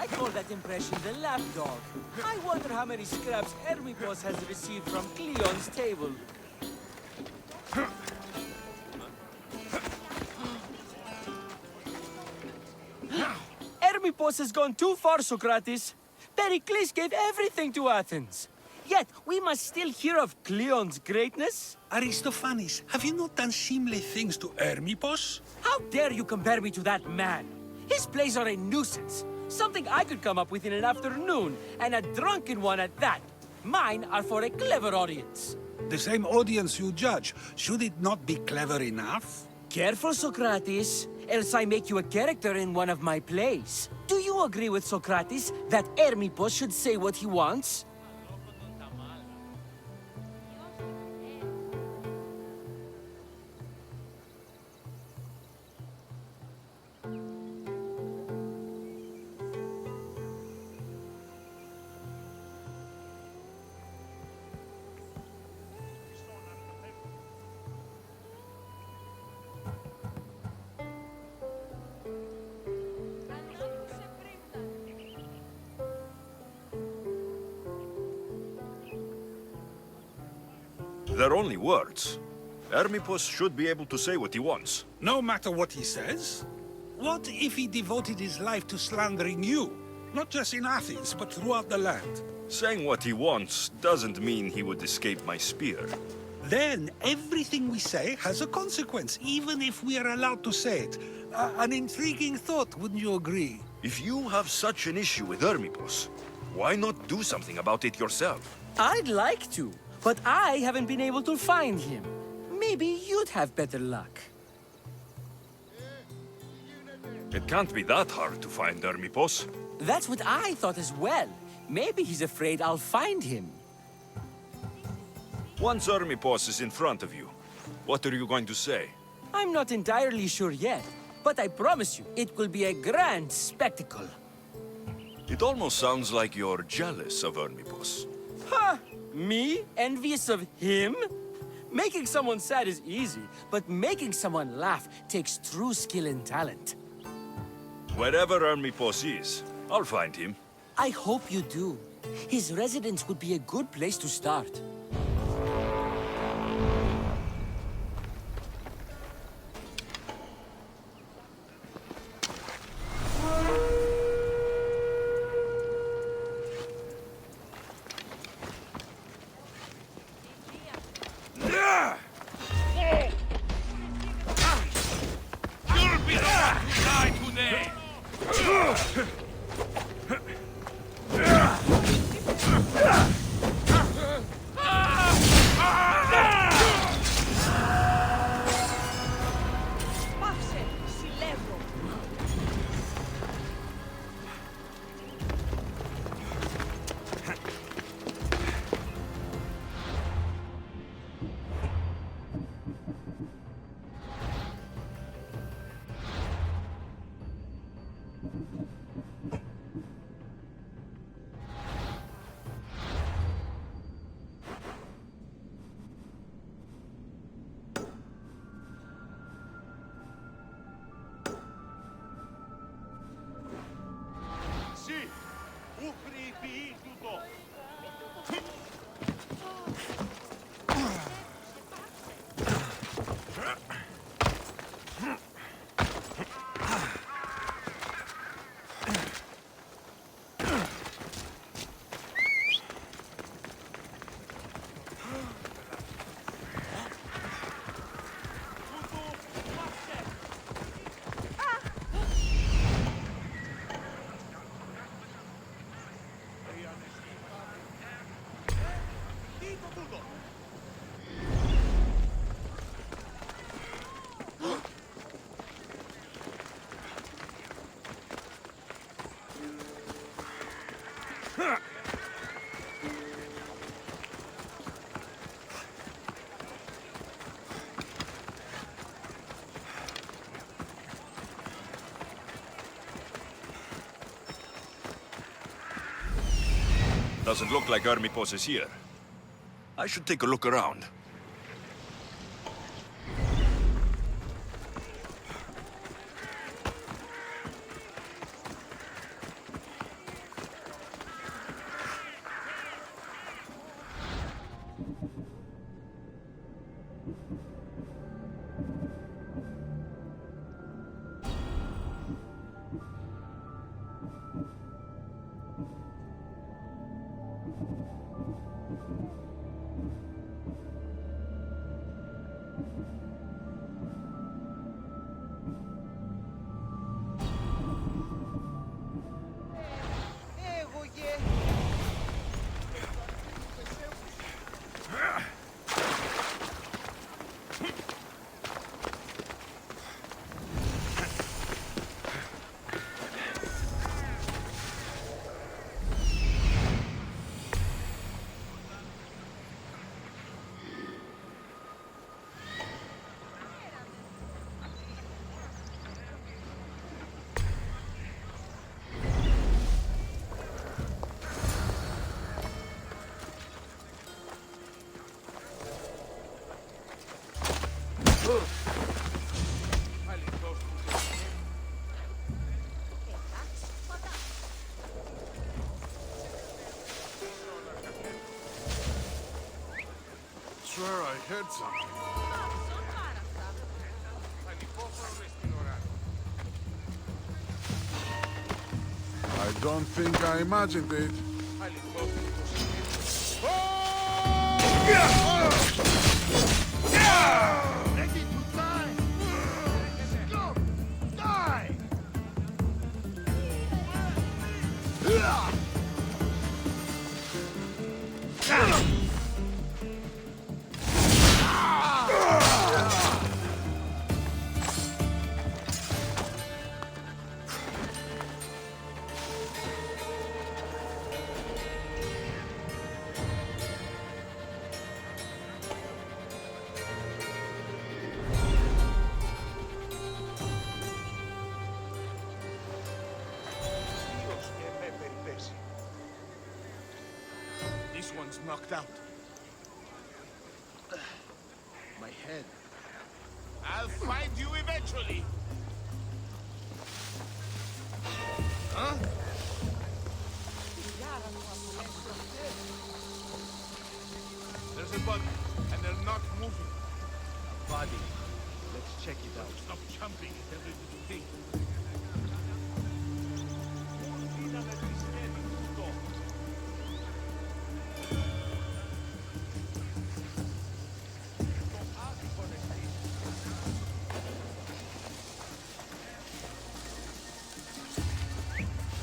I call that impression the lapdog. I wonder how many scraps Hermipos has received from Cleon's table. Hermipos has gone too far, Socrates. Pericles gave everything to Athens. Yet, we must still hear of Cleon's greatness. Aristophanes, have you not done seemly things to Hermipos? How dare you compare me to that man? His plays are a nuisance. Something I could come up with in an afternoon, and a drunken one at that. Mine are for a clever audience. The same audience you judge. Should it not be clever enough? Careful, Socrates, else I make you a character in one of my plays. Do you agree with Socrates that Hermipos should say what he wants? They're only words. Hermipos should be able to say what he wants. No matter what he says? What if he devoted his life to slandering you? Not just in Athens, but throughout the land. Saying what he wants doesn't mean he would escape my spear. Then everything we say has a consequence, even if we are allowed to say it. An intriguing thought, wouldn't you agree? If you have such an issue with Hermipos, why not do something about it yourself? I'd like to, but I haven't been able to find him. Maybe you'd have better luck. It can't be that hard to find Hermipos. That's what I thought as well. Maybe he's afraid I'll find him. Once Hermipos is in front of you, what are you going to say? I'm not entirely sure yet, but I promise you, it will be a grand spectacle. It almost sounds like you're jealous of Hermipos. Ha! Me? Envious of him? Making someone sad is easy, but making someone laugh takes true skill and talent. Wherever Hermipos is, I'll find him. I hope you do. His residence would be a good place to start. Doesn't look like Hermipos is here. I should take a look around. Swear I heard something. I don't think I imagined it. Ready to die! Go! Die! This one's knocked out. My head. I'll find you eventually. Huh? There's a body, and they're not moving. A body. Let's check it out. Stop jumping at every little thing.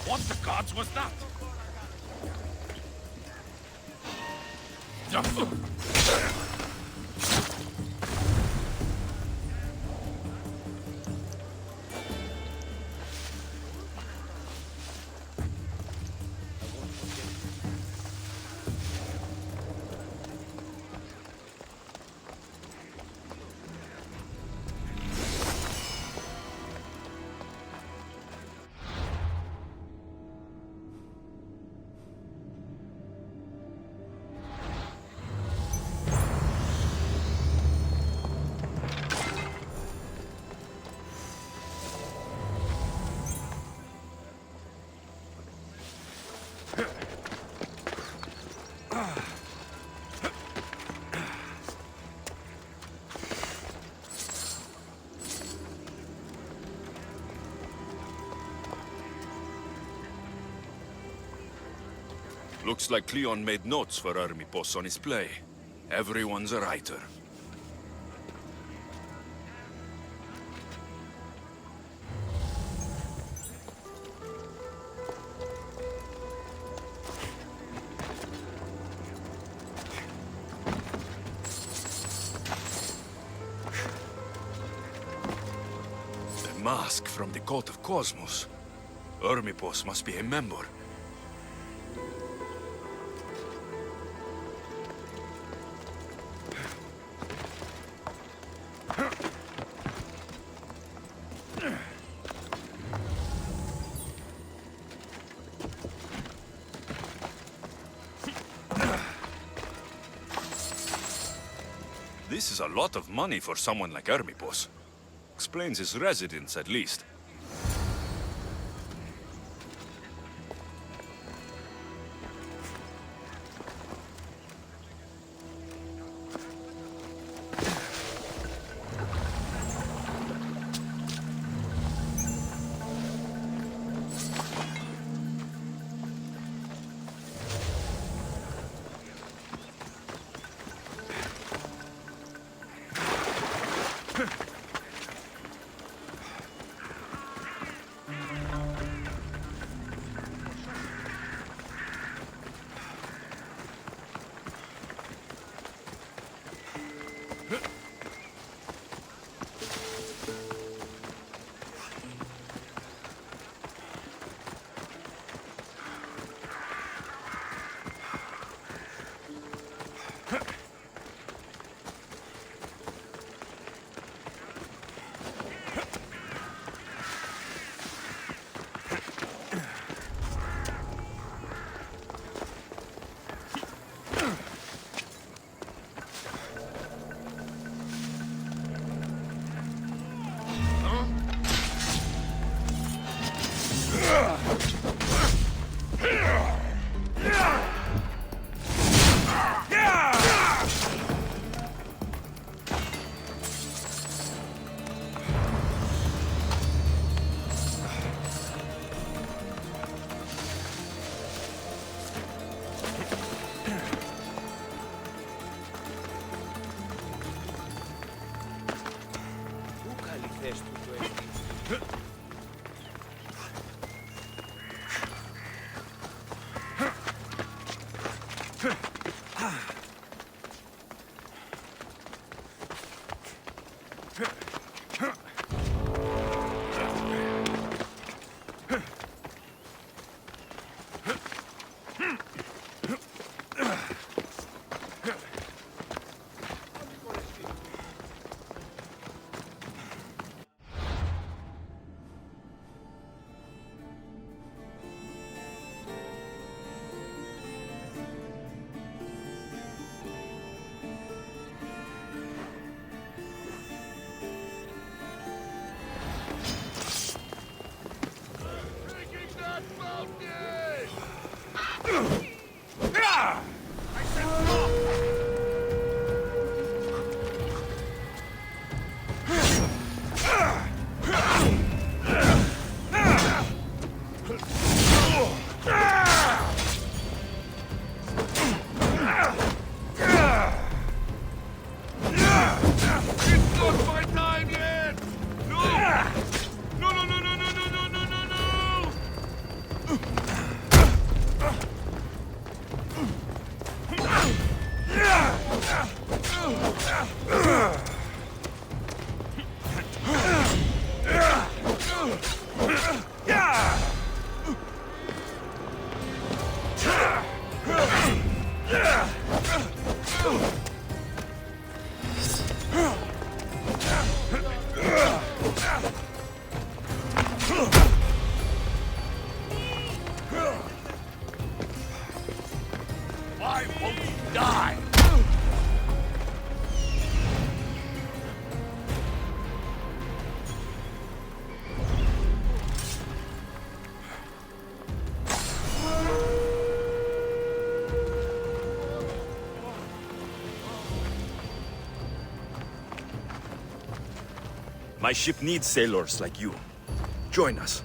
What the gods was that? Looks like Cleon made notes for Hermippos on his play. Everyone's a writer. The mask from the Court of Cosmos. Hermippos must be a member. This is a lot of money for someone like Hermippos. Explains his residence, at least. Why won't you die? My ship needs sailors like you. Join us.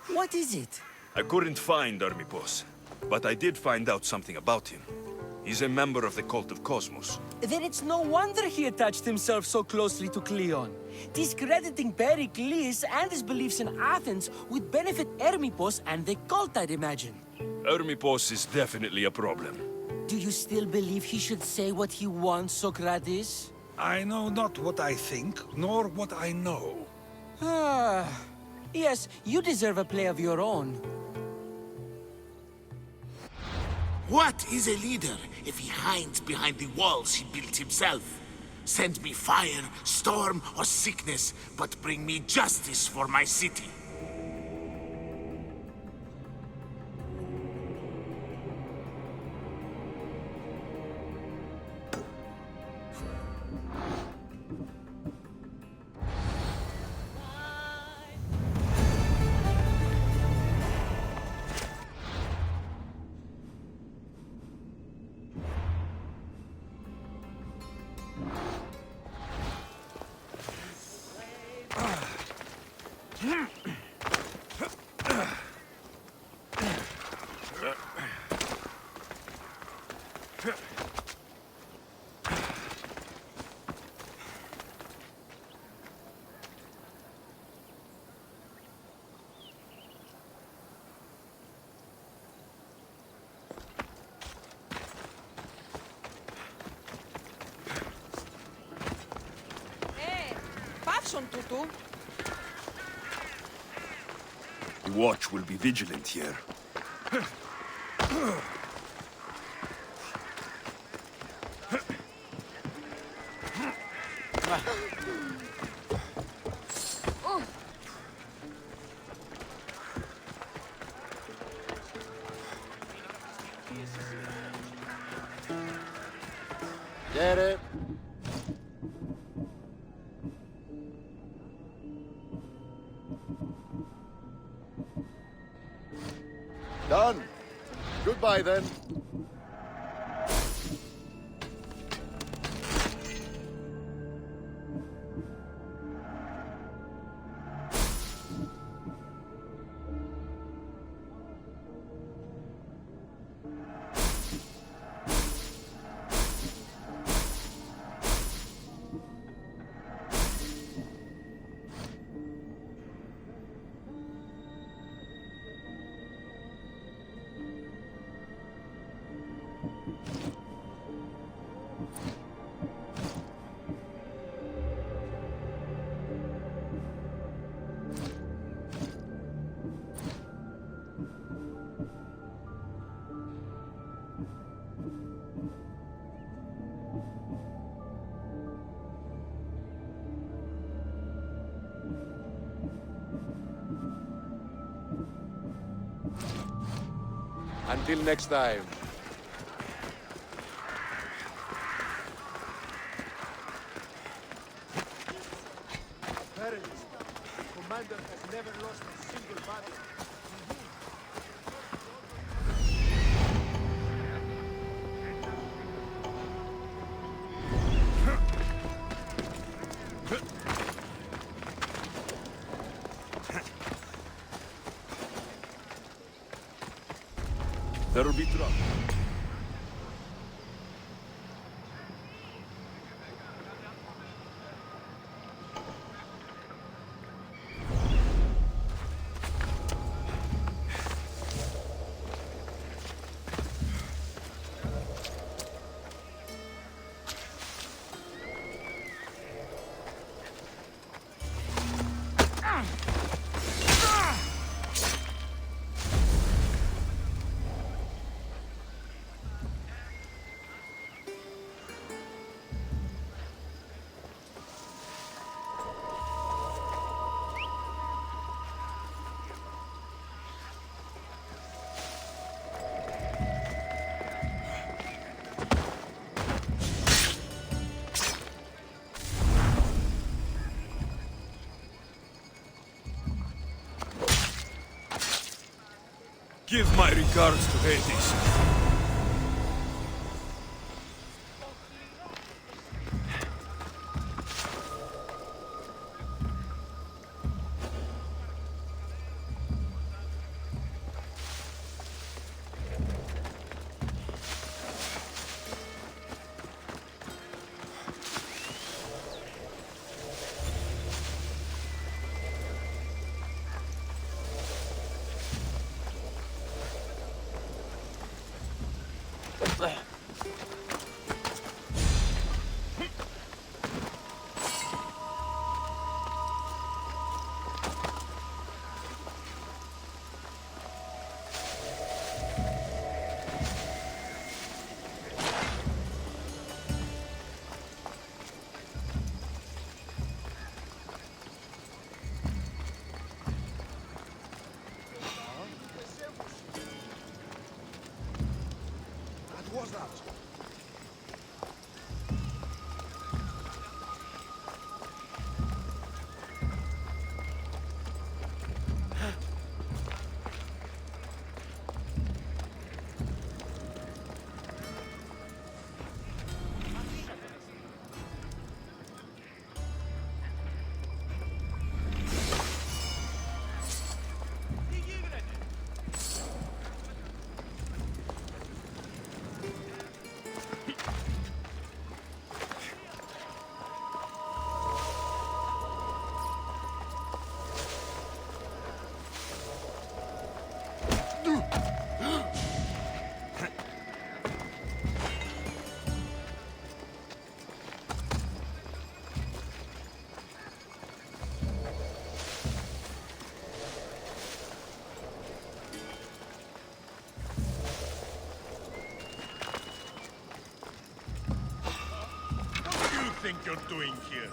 What is it? I couldn't find Hermipos, but I did find out something about him. He's a member of the cult of Cosmos. Then it's no wonder he attached himself so closely to Cleon. Discrediting Pericles and his beliefs in Athens would benefit Hermipos and the cult, I'd imagine. Hermipos is definitely a problem. Do you still believe he should say what he wants, Socrates? I know not what I think, nor what I know. Ah, yes, you deserve a play of your own. What is a leader if he hides behind the walls he built himself? Send me fire, storm, or sickness, but bring me justice for my city. The watch will be vigilant here. Get it? Done. Goodbye, then. Until next time. Apparently, the commander has never lost a single battle. There'll be trouble. Give my regards to Hades. Think you're doing here?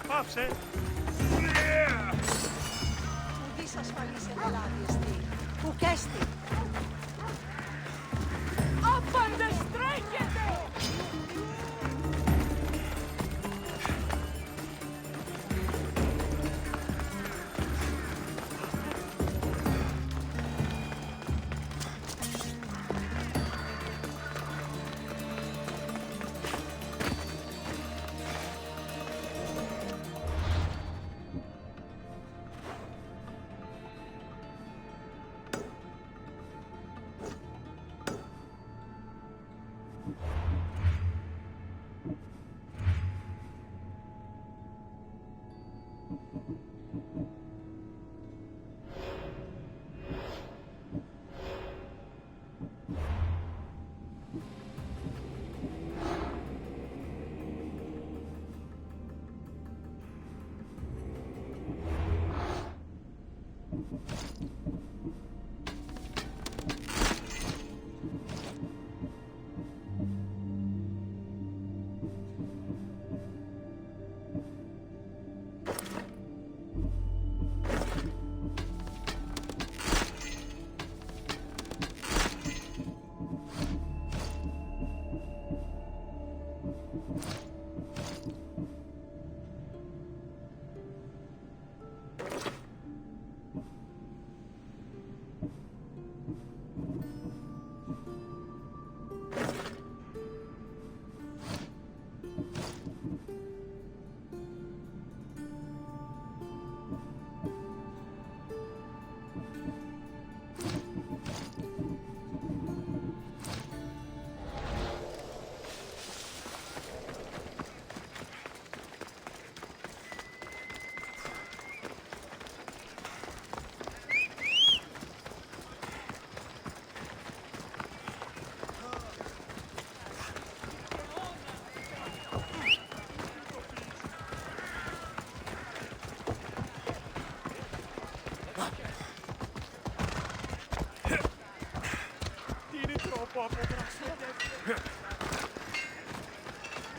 Πάψε! Ουδής ασφαλής ενελάβιεστη. Ουκέστη. Απαντεστρέφεται!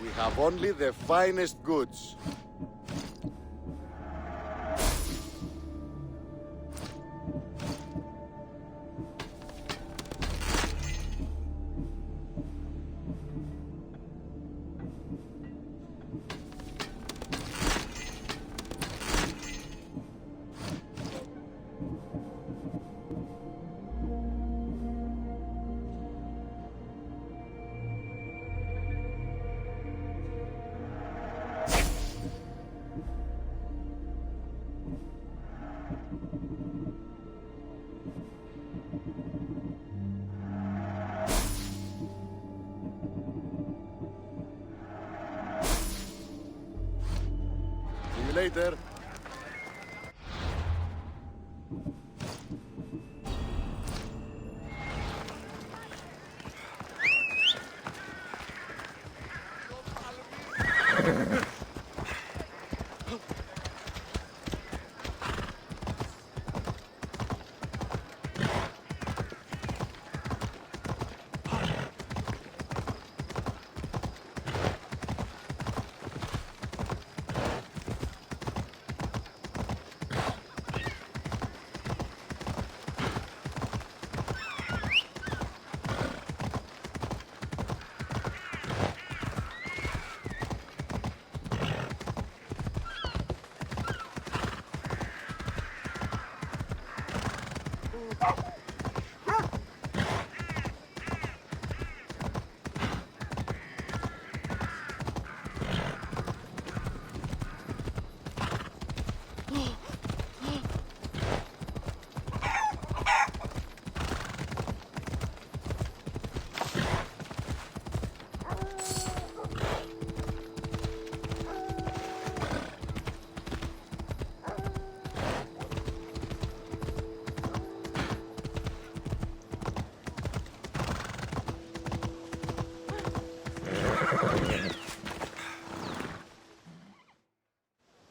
We have only the finest goods. See you later.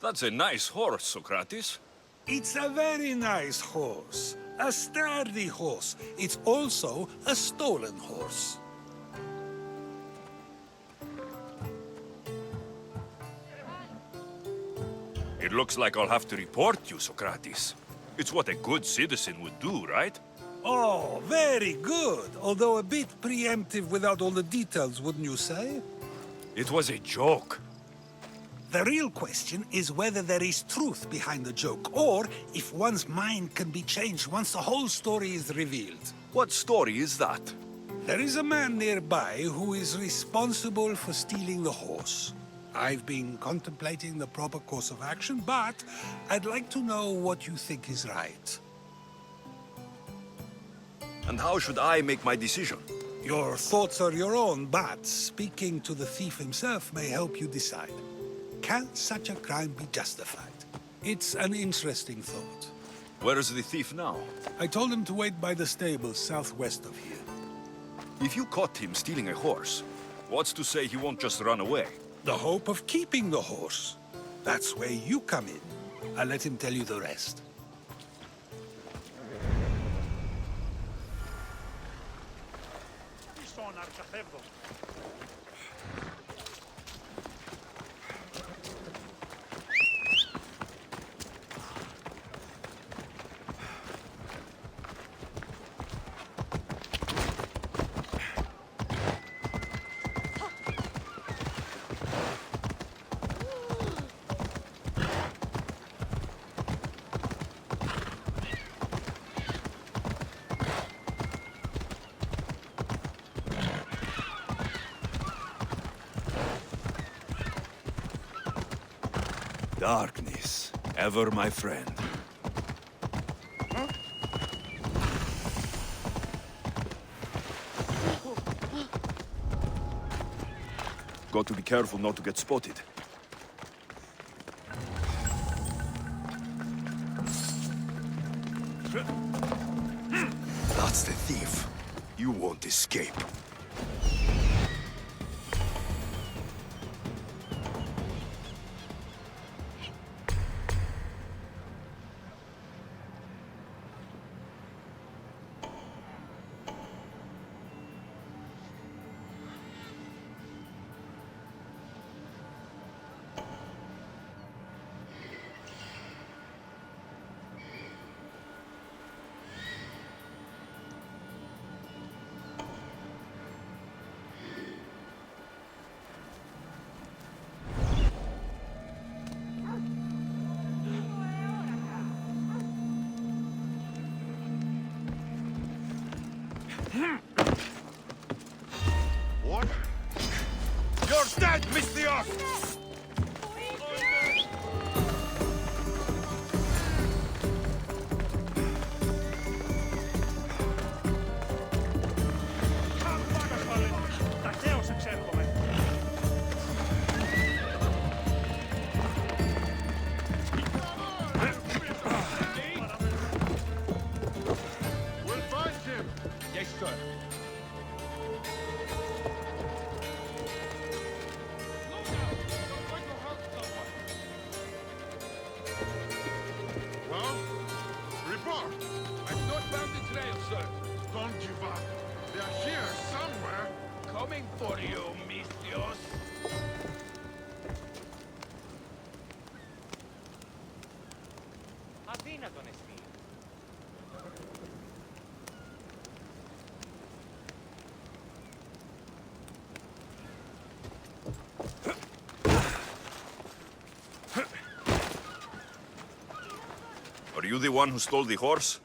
That's a nice horse, Socrates. It's a very nice horse. A sturdy horse. It's also a stolen horse. It looks like I'll have to report you, Socrates. It's what a good citizen would do, right? Oh, very good. Although a bit preemptive without all the details, wouldn't you say? It was a joke. The real question is whether there is truth behind the joke, or if one's mind can be changed once the whole story is revealed. What story is that? There is a man nearby who is responsible for stealing the horse. I've been contemplating the proper course of action, but I'd like to know what you think is right. And how should I make my decision? Your thoughts are your own, but speaking to the thief himself may help you decide. Can such a crime be justified? It's an interesting thought. Where is the thief now? I told him to wait by the stables southwest of here. If you caught him stealing a horse, what's to say he won't just run away? The hope of keeping the horse. That's where you come in. I'll let him tell you the rest. Darkness, ever my friend. Got to be careful not to get spotted. That's the thief. You won't escape. What? You're dead, Misthios! We'll find him! Yes, sir. Well, report. I've not found the trail, sir. Don't give up. They're here somewhere. Coming for you, Misthios. Αδύνατον εστί. Are you the one who stole the horse?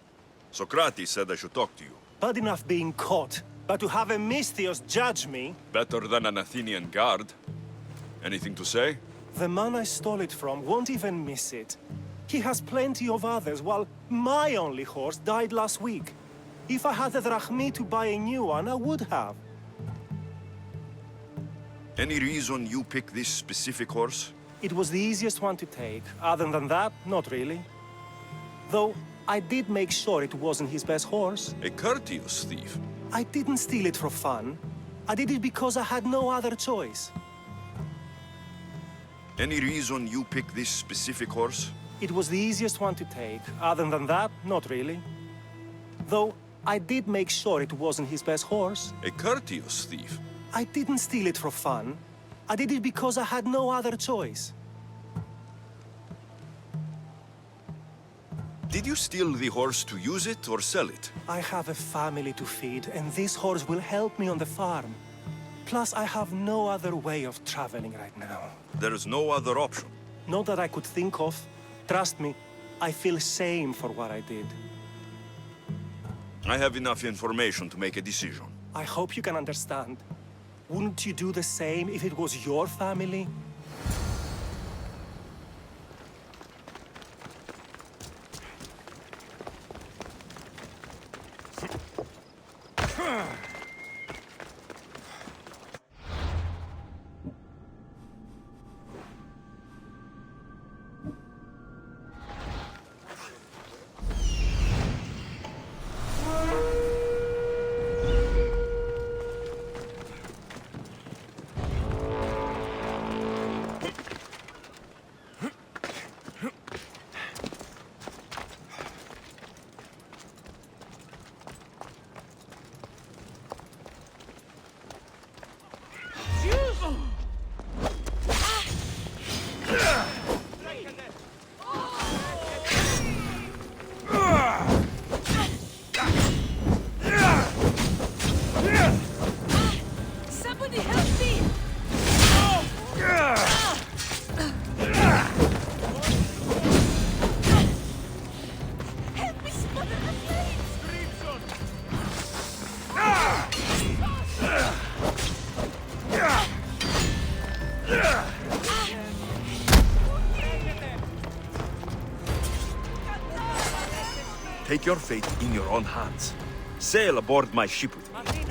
Socrates said I should talk to you. Bad enough being caught, but to have a Misthios judge me? Better than an Athenian guard. Anything to say? The man I stole it from won't even miss it. He has plenty of others, while my only horse died last week. If I had the drachmi to buy a new one, I would have. Any reason you picked this specific horse? It was the easiest one to take. Other than that, not really. Though, I did make sure it wasn't his best horse. A courteous thief. I didn't steal it for fun. I did it because I had no other choice. Any reason you picked this specific horse? It was the easiest one to take. Other than that, not really. Though, I did make sure it wasn't his best horse. A courteous thief. I didn't steal it for fun. I did it because I had no other choice. Did you steal the horse to use it or sell it? I have a family to feed, and this horse will help me on the farm. Plus, I have no other way of traveling right now. There is no other option. Not that I could think of. Trust me, I feel shame for what I did. I have enough information to make a decision. I hope you can understand. Wouldn't you do the same if it was your family? Take your fate in your own hands. Sail aboard my ship with me.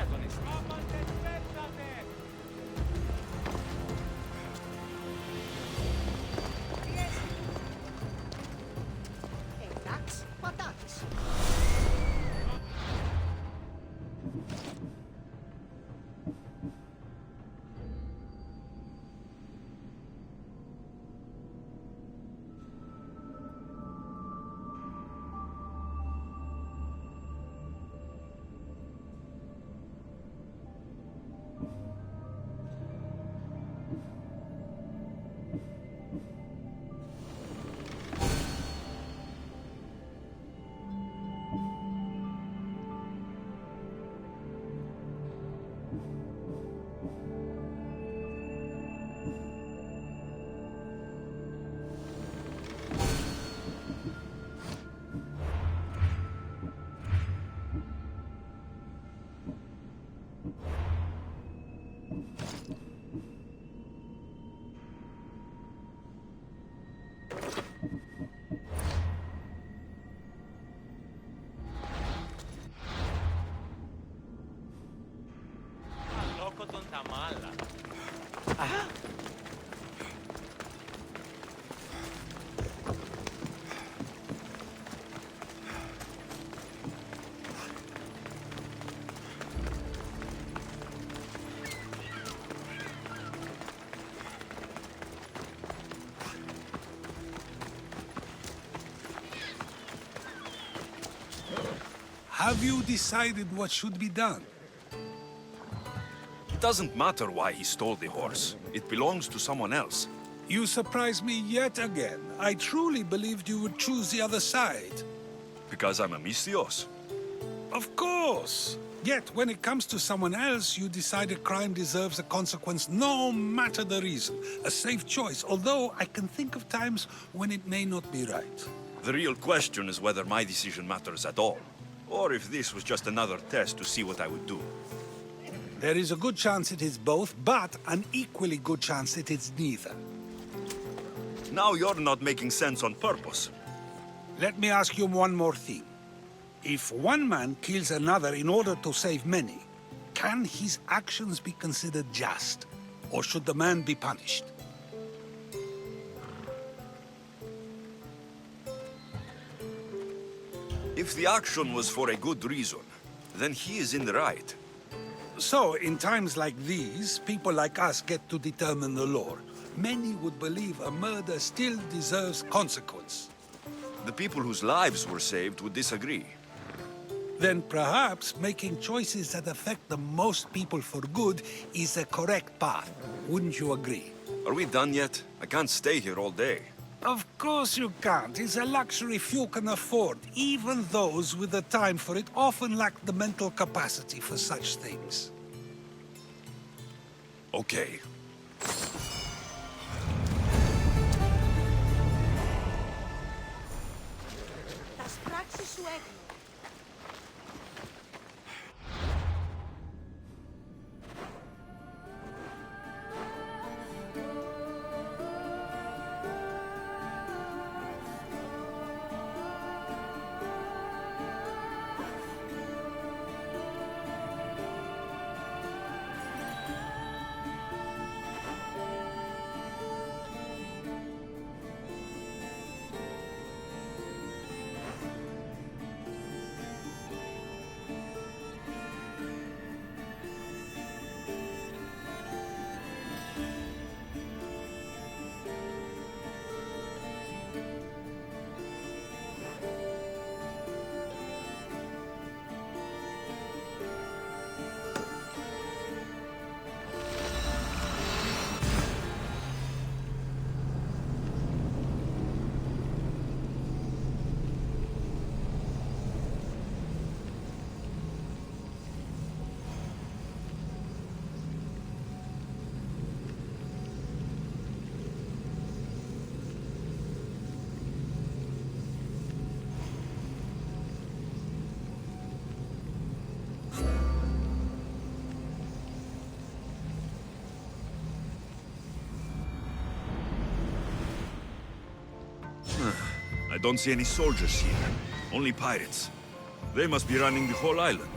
Have you decided what should be done? It doesn't matter why he stole the horse. It belongs to someone else. You surprise me yet again. I truly believed you would choose the other side. Because I'm a Misthios. Of course. Yet, when it comes to someone else, you decide a crime deserves a consequence no matter the reason. A safe choice, although I can think of times when it may not be right. The real question is whether my decision matters at all. Or if this was just another test to see what I would do. There is a good chance it is both, but an equally good chance it is neither. Now you're not making sense on purpose. Let me ask you one more thing. If one man kills another in order to save many, can his actions be considered just? Or should the man be punished? If the action was for a good reason, then he is in the right. So, in times like these, people like us get to determine the law. many would believe a murder still deserves consequence. The people whose lives were saved would disagree. Then perhaps making choices that affect the most people for good is the correct path. Wouldn't you agree? Are we done yet? I can't stay here all day. Of course you can't. It's a luxury few can afford. Even those with the time for it often lack the mental capacity for such things. Okay. Das πράξεις σου έγνω. I don't see any soldiers here. Only pirates. They must be running the whole island.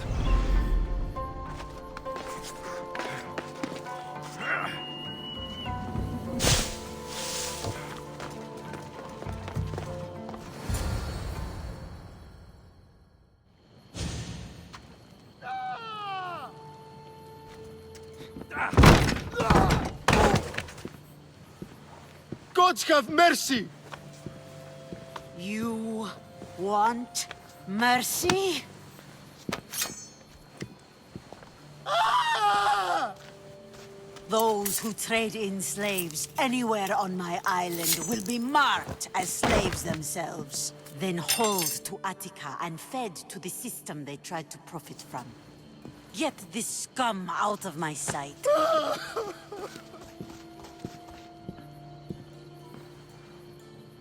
Gods have mercy! You want mercy? Those who trade in slaves anywhere on my island will be marked as slaves themselves, then hauled to Attica and fed to the system they tried to profit from. Get this scum out of my sight.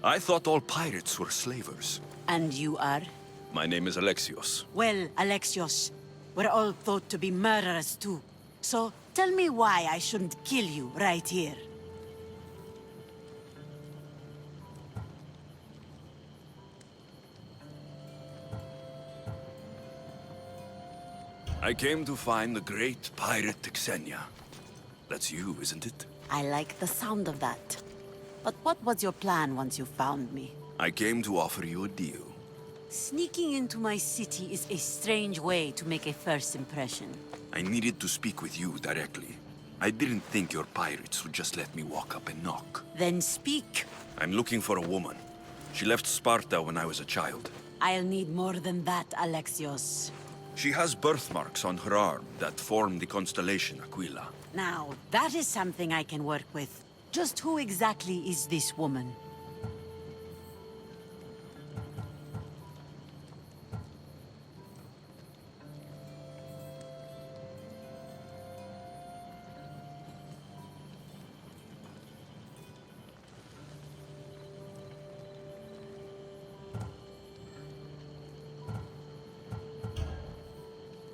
I thought all pirates were slavers. And you are? My name is Alexios. Well, Alexios, we're all thought to be murderers too. So tell me why I shouldn't kill you right here. I came to find the great pirate Xenia. That's you, isn't it? I like the sound of that. But what was your plan once you found me? I came to offer you a deal. Sneaking into my city is a strange way to make a first impression. I needed to speak with you directly. I didn't think your pirates would just let me walk up and knock. Then speak. I'm looking for a woman. She left Sparta when I was a child. I'll need more than that, Alexios. She has birthmarks on her arm that form the constellation Aquila. Now, that is something I can work with. Just who exactly is this woman?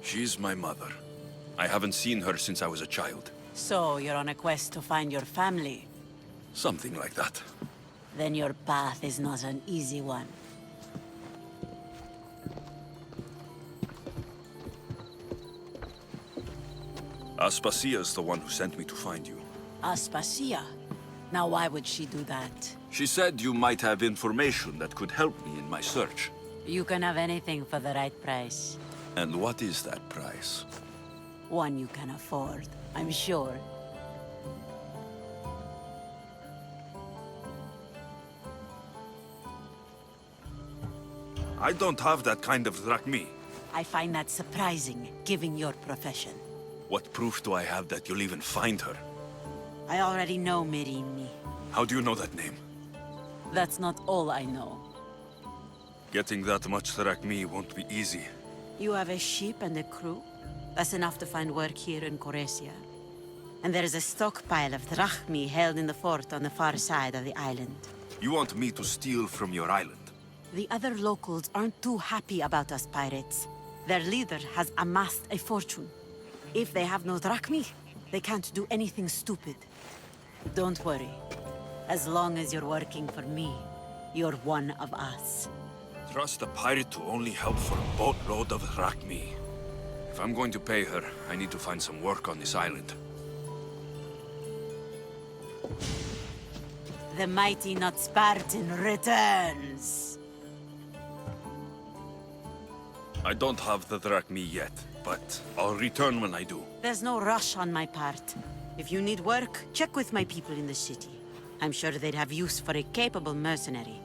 She's my mother. I haven't seen her since I was a child. So, you're on a quest to find your family? Something like that. Then your path is not an easy one. Aspasia's the one who sent me to find you. Aspasia? Now why would she do that? She said you might have information that could help me in my search. You can have anything for the right price. And what is that price? One you can afford, I'm sure. I don't have that kind of drachmi. I find that surprising, given your profession. What proof do I have that you'll even find her? I already know Merini. How do you know that name? That's not all I know. Getting that much drachmi won't be easy. You have a ship and a crew? That's enough to find work here in Koresia. And there is a stockpile of drachmi held in the fort on the far side of the island. You want me to steal from your island? The other locals aren't too happy about us pirates. Their leader has amassed a fortune. If they have no drachmi, they can't do anything stupid. Don't worry. As long as you're working for me, you're one of us. Trust a pirate to only help for a boatload of drachmi. If I'm going to pay her, I need to find some work on this island. The mighty not Spartan returns. I don't have the drachmi yet, but I'll return when I do. There's no rush on my part. If you need work, check with my people in the city. I'm sure they'd have use for a capable mercenary.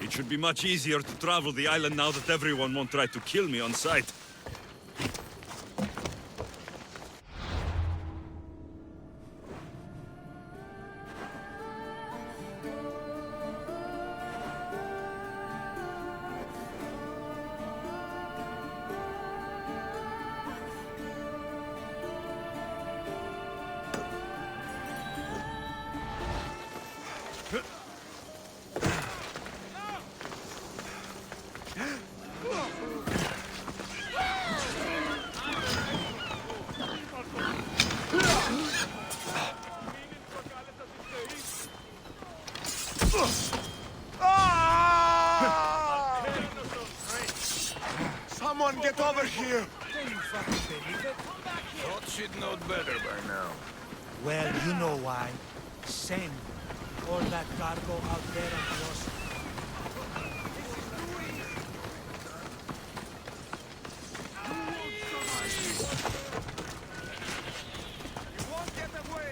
It should be much easier to travel the island now that everyone won't try to kill me on sight. Someone get over here! Thought she'd know better by now. Well, you know why. Send all that cargo out there on the ocean. You won't get away!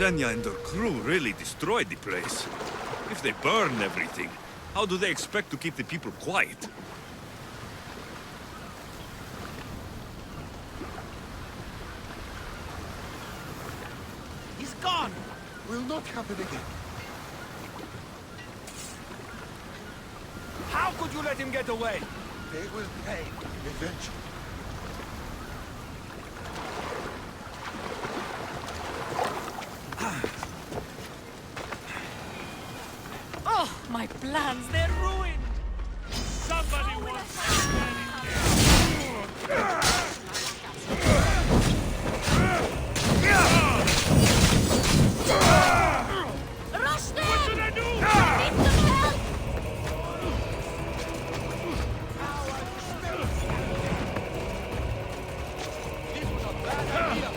Ksenia and her crew really destroyed the place. If they burn everything, how do they expect to keep the people quiet? He's gone! Will not happen again. How could you let him get away? They will pay eventually. Oh, my plans, they're ruined! Somebody wants Rush them! What should I do? I need some help! This was a bad idea,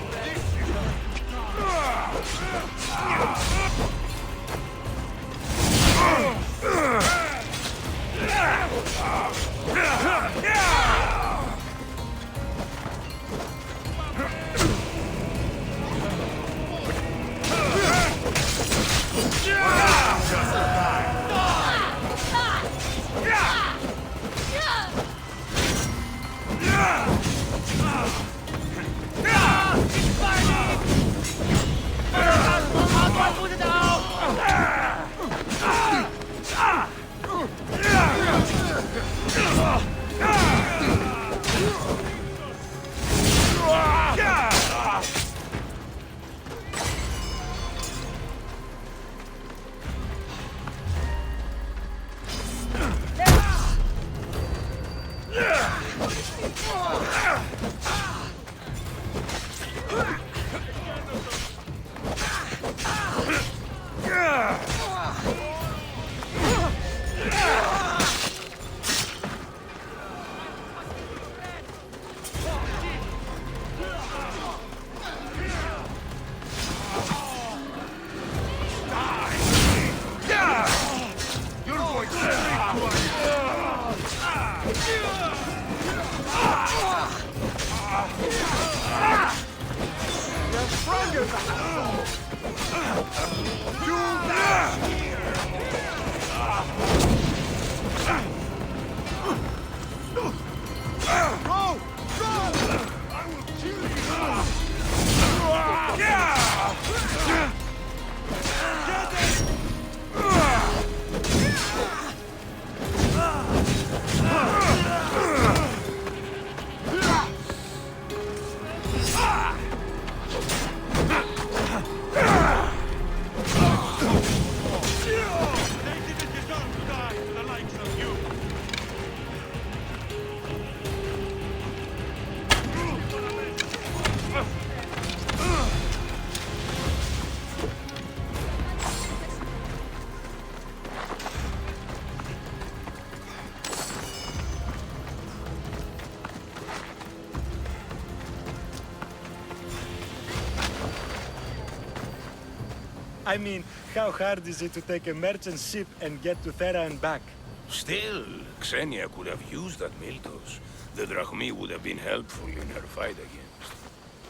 I mean, how hard is it to take a merchant ship and get to Thera and back? Still, Xenia could have used that Miltos. The Drachmi would have been helpful in her fight against.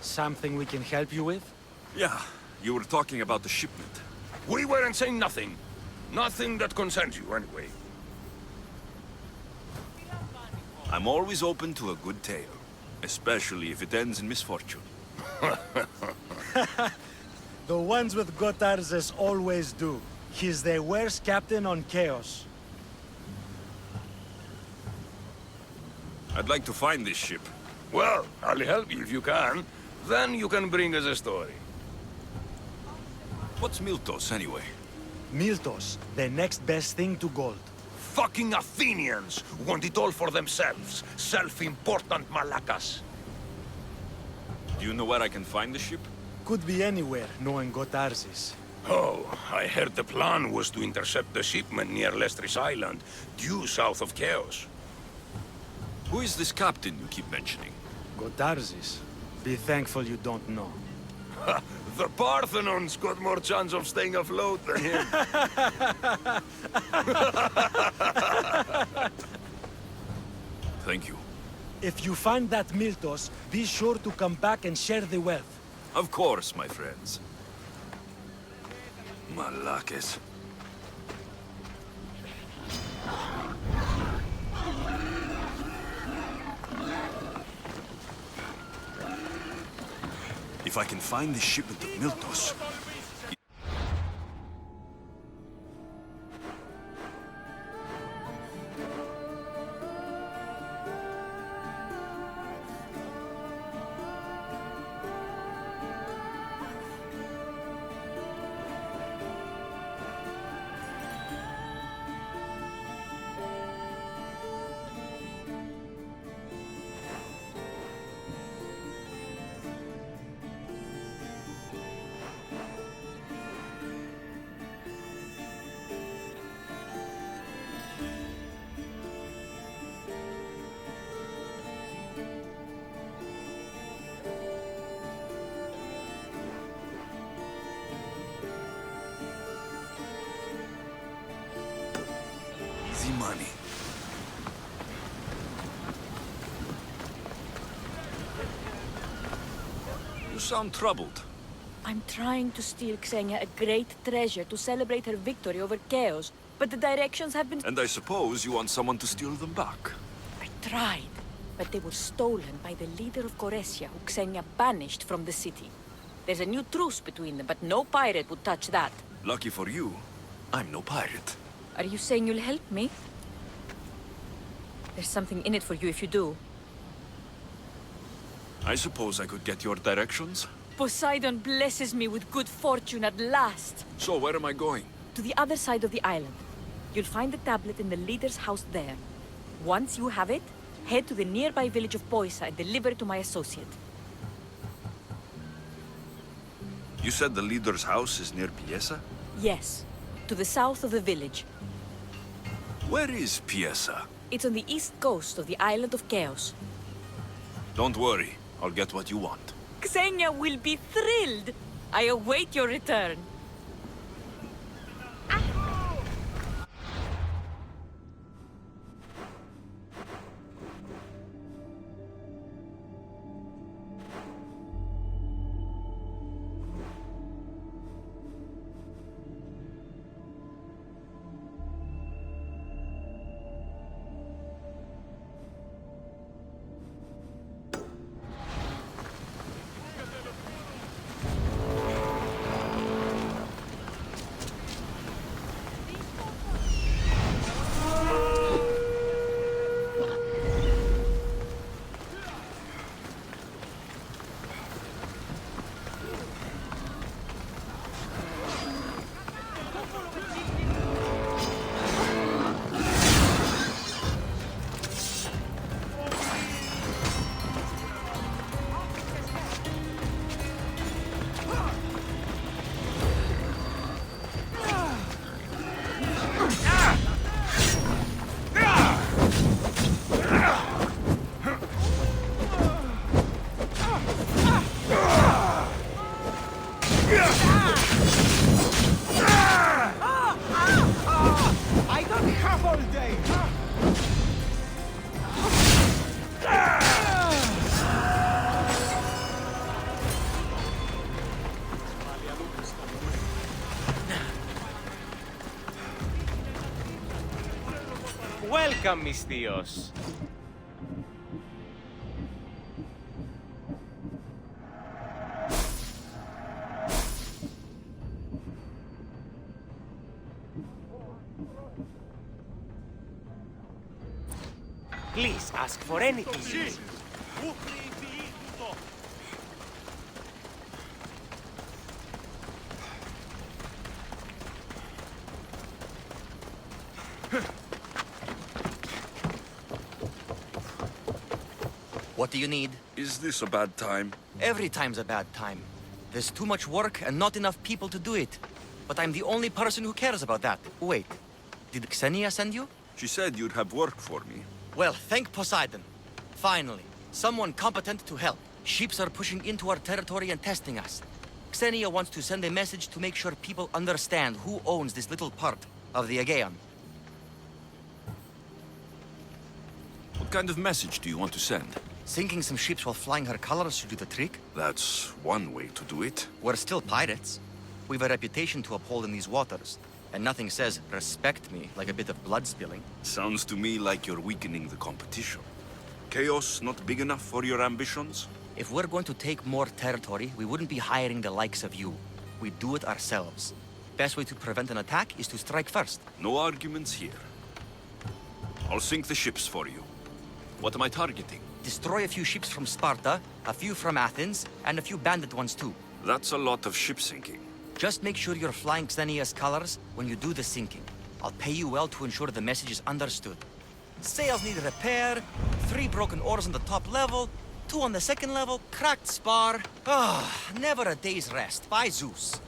Something we can help you with? Yeah, you were talking about the shipment. We weren't saying nothing. Nothing that concerns you, anyway. I'm always open to a good tale, especially if it ends in misfortune. The ones with Gotarzes always do. He's the worst captain on Chaos. I'd like to find this ship. Well, I'll help you if you can. Then you can bring us a story. What's Miltos, anyway? Miltos, the next best thing to gold. Fucking Athenians want it all for themselves. Self-important malakas. Do you know where I can find the ship? Could be anywhere, knowing Gotarzes. Oh, I heard the plan was to intercept the shipment near Lestris Island, due south of Chaos. Who is this captain you keep mentioning? Gotarzes. Be thankful you don't know. The Parthenon's got more chance of staying afloat than him. Thank you. If you find that Miltos, be sure to come back and share the wealth. Of course, my friends. Malakes. If I can find the shipment of Miltos... Easy money. You sound troubled. I'm trying to steal Xenia a great treasure to celebrate her victory over Chaos, but the directions have been... And I suppose you want someone to steal them back. I tried, but they were stolen by the leader of Goresia, who Xenia banished from the city. There's a new truce between them, but no pirate would touch that. Lucky for you, I'm no pirate. Are you saying you'll help me? There's something in it for you if you do. I suppose I could get your directions? Poseidon blesses me with good fortune at last. So where am I going? To the other side of the island. You'll find the tablet in the leader's house there. Once you have it, head to the nearby village of Poisa and deliver it to my associate. You said the leader's house is near Piesa? Yes, to the south of the village. Where is Piesa? It's on the east coast of the island of Chaos. Don't worry, I'll get what you want. Xenia will be thrilled! I await your return. Welcome, mis tíos. Please ask for anything. What do you need? Is this a bad time? Every time's a bad time. There's too much work and not enough people to do it. But I'm the only person who cares about that. Wait, did Xenia send you? She said you'd have work for me. Well, thank Poseidon. Finally, someone competent to help. Ships are pushing into our territory and testing us. Xenia wants to send a message to make sure people understand who owns this little part of the Aegean. What kind of message do you want to send? Sinking some ships while flying her colors should do the trick. That's one way to do it. We're still pirates. We've a reputation to uphold in these waters. And nothing says, respect me, like a bit of blood spilling. Sounds to me like you're weakening the competition. Chaos not big enough for your ambitions? If we're going to take more territory, we wouldn't be hiring the likes of you. We'd do it ourselves. Best way to prevent an attack is to strike first. No arguments here. I'll sink the ships for you. What am I targeting? Destroy a few ships from Sparta, a few from Athens, and a few bandit ones too. That's a lot of ship sinking. Just make sure you're flying Xenia's colors when you do the sinking. I'll pay you well to ensure the message is understood. Sails need repair, 3 broken oars on the top level, 2 on the second level, cracked spar. Never a day's rest. By Zeus.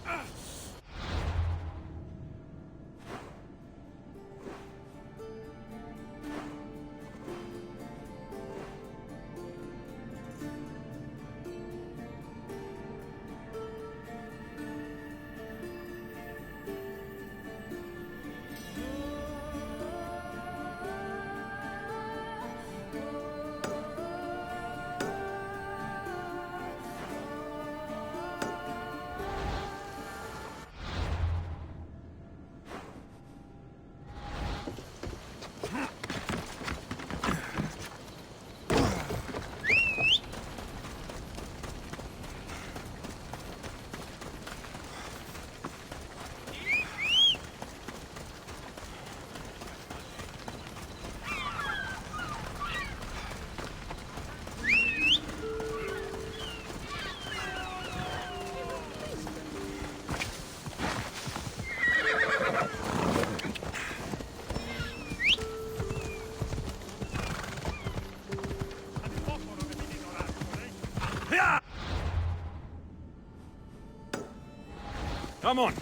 Come on.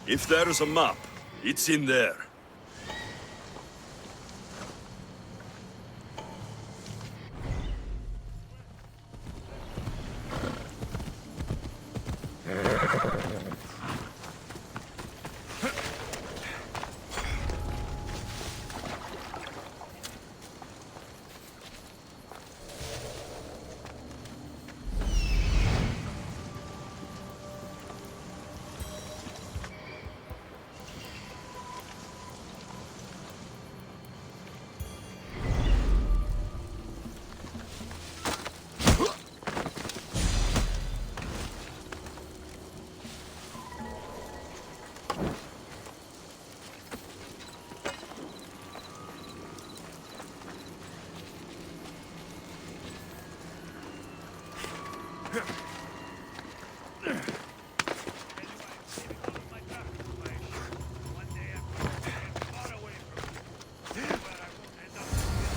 If there's a map, it's in there.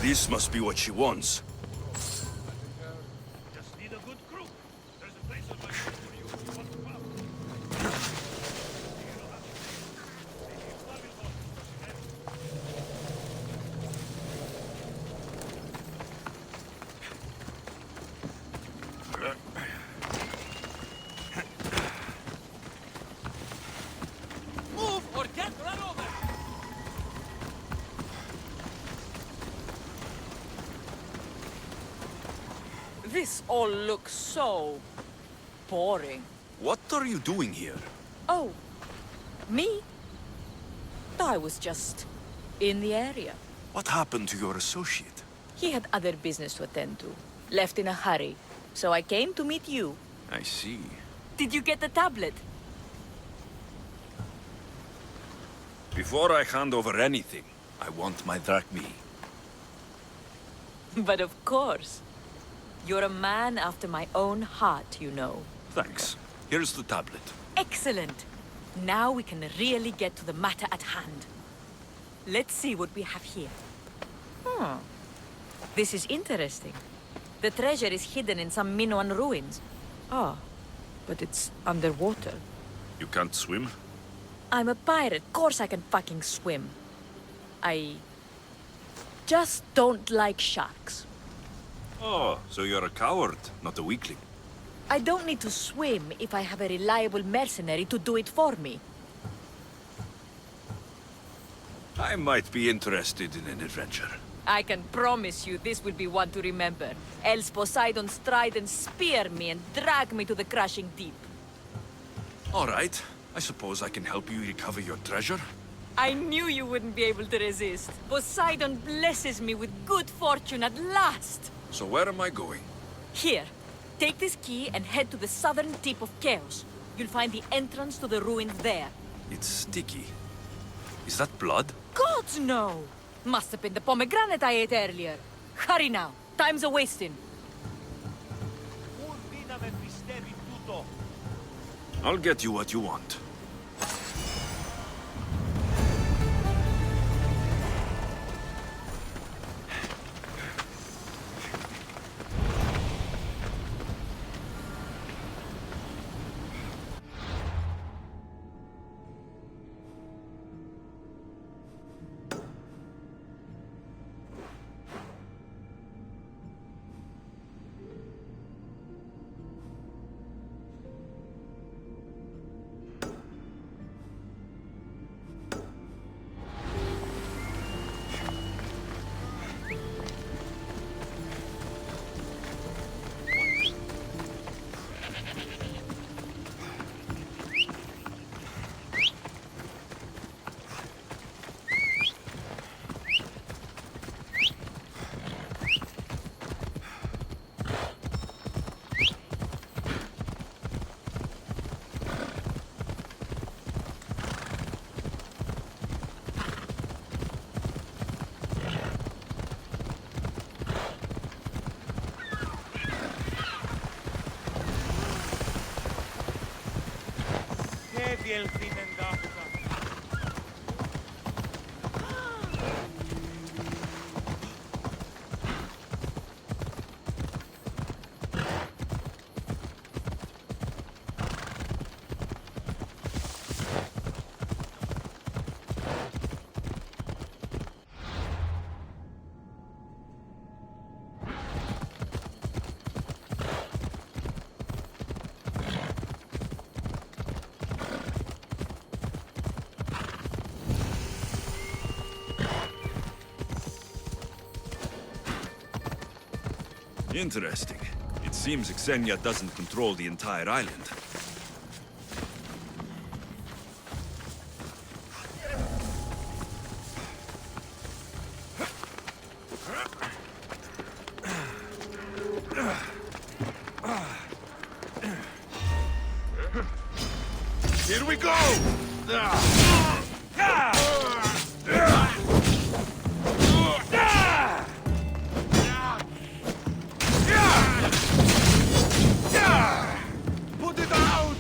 This must be what she wants. This all looks so boring. What are you doing here? Oh, me? I was just in the area. What happened to your associate? He had other business to attend to. Left in a hurry. So I came to meet you. I see. Did you get the tablet? Before I hand over anything, I want my drachmi. But of course. You're a man after my own heart, you know. Thanks. Here's the tablet. Excellent. Now we can really get to the matter at hand. Let's see what we have here. This is interesting. The treasure is hidden in some Minoan ruins. Ah, but it's underwater. You can't swim? I'm a pirate. Of course I can fucking swim. I just don't like sharks. Oh, so you're a coward, not a weakling. I don't need to swim if I have a reliable mercenary to do it for me. I might be interested in an adventure. I can promise you this will be one to remember. Else Poseidon's trident spear me and drag me to the crashing deep. All right. I suppose I can help you recover your treasure? I knew you wouldn't be able to resist. Poseidon blesses me with good fortune at last. So where am I going? Here. Take this key and head to the southern tip of Chaos. You'll find the entrance to the ruins there. It's sticky. Is that blood? Gods, no! Must have been the pomegranate I ate earlier. Hurry now. Time's a-wasting. I'll get you what you want. Interesting. It seems Xenia doesn't control the entire island. Here we go! Put it out!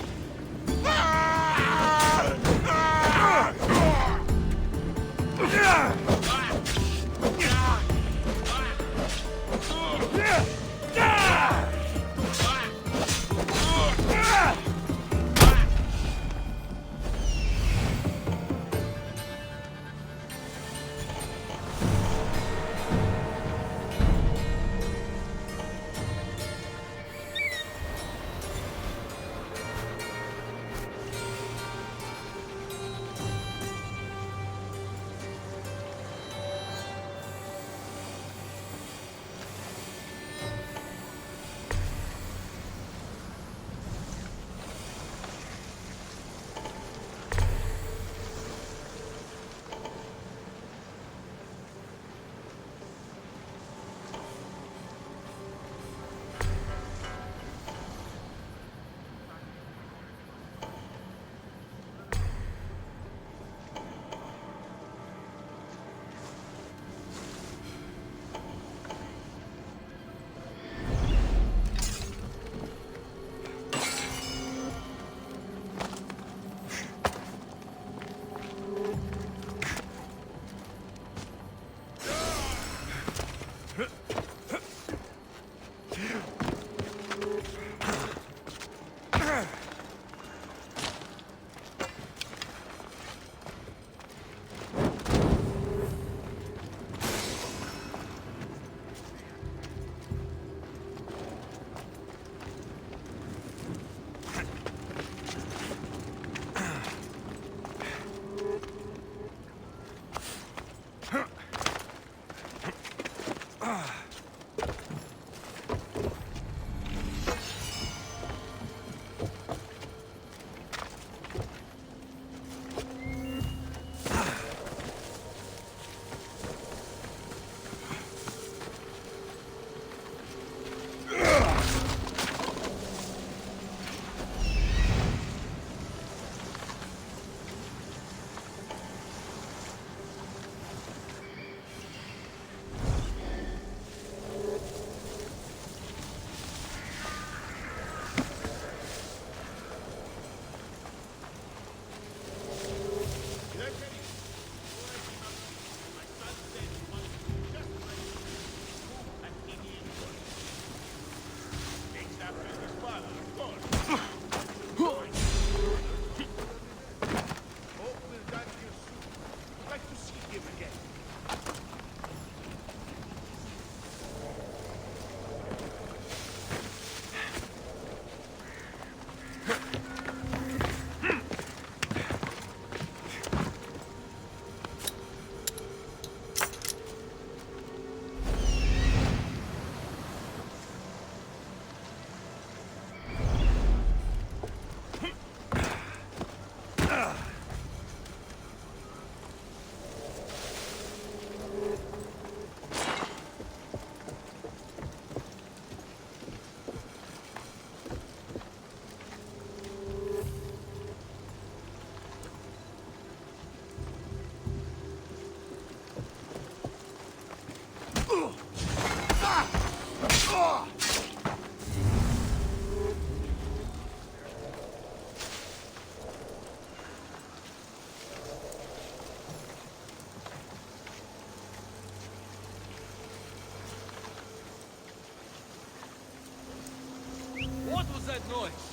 was that noise?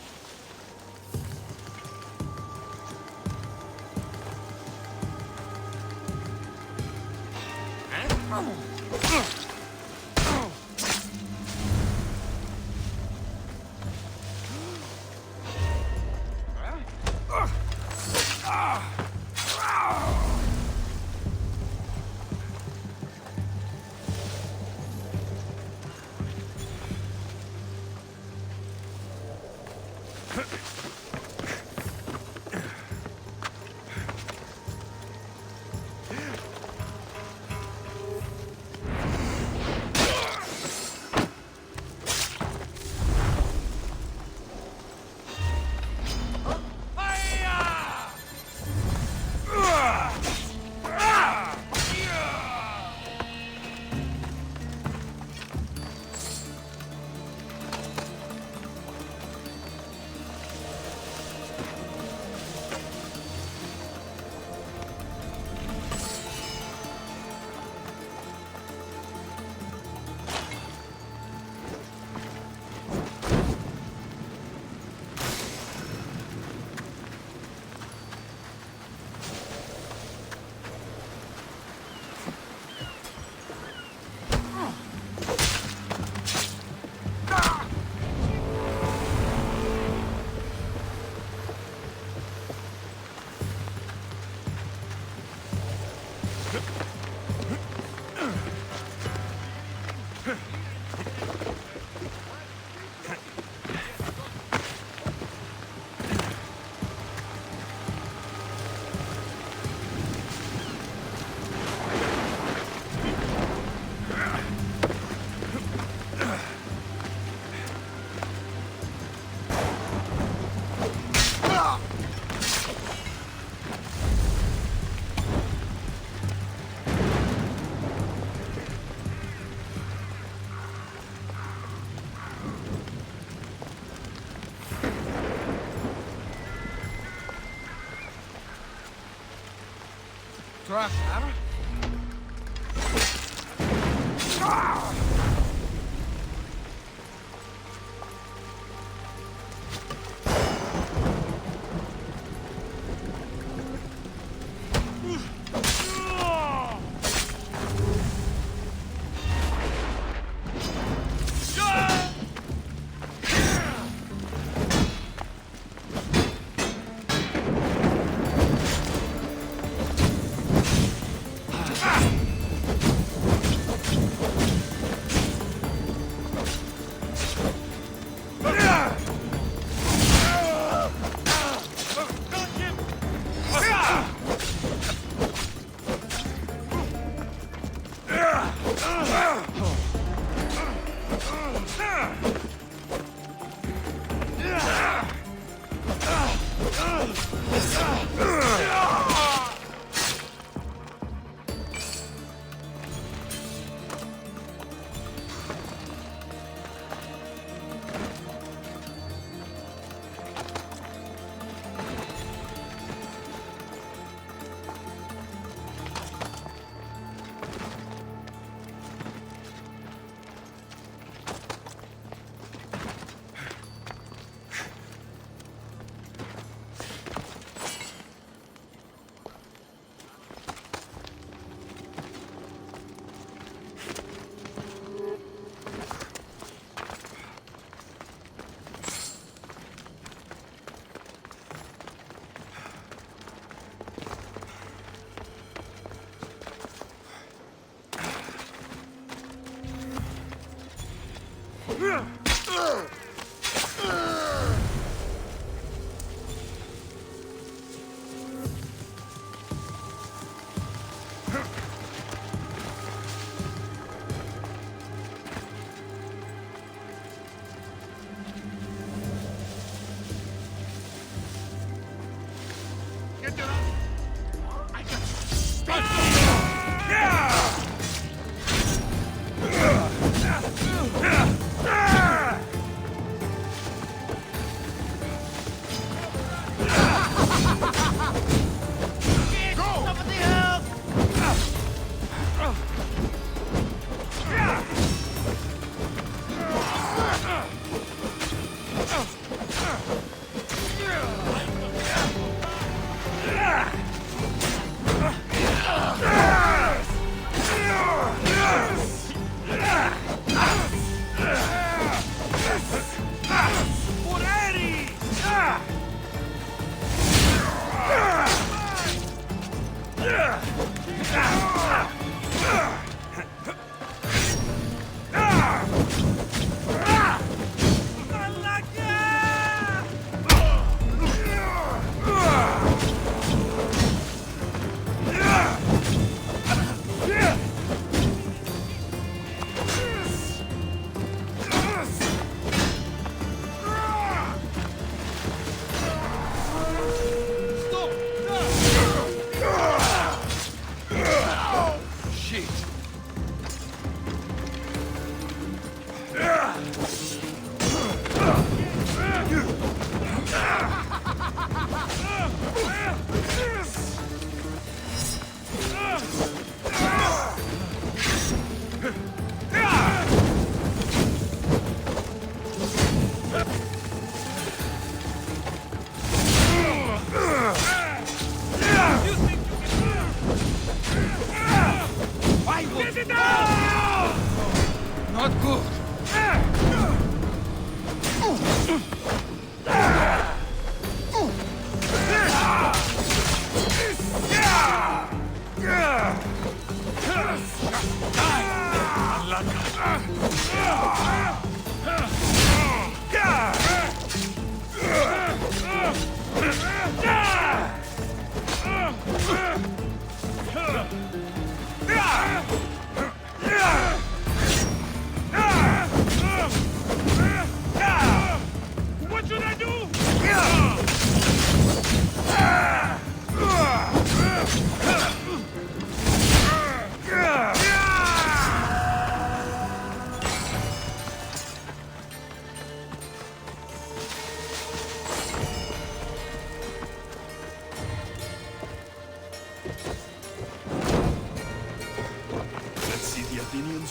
Trust, Anna?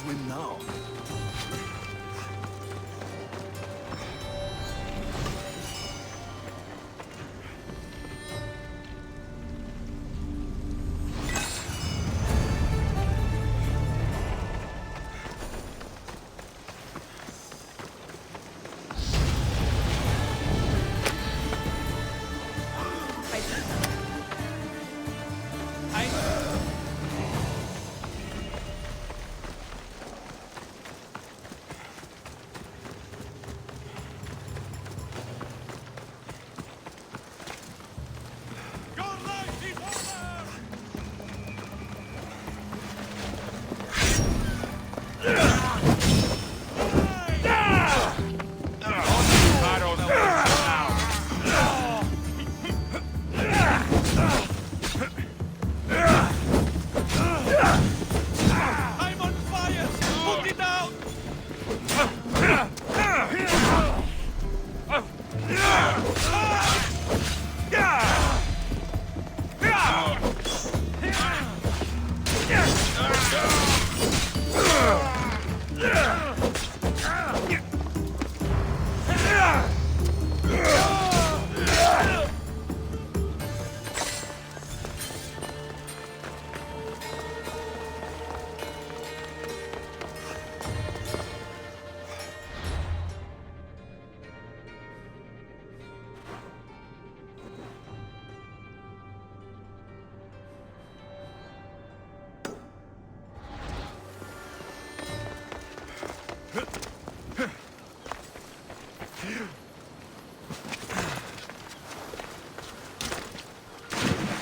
Win now.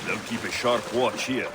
They'll keep a sharp watch here.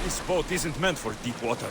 This boat isn't meant for deep water.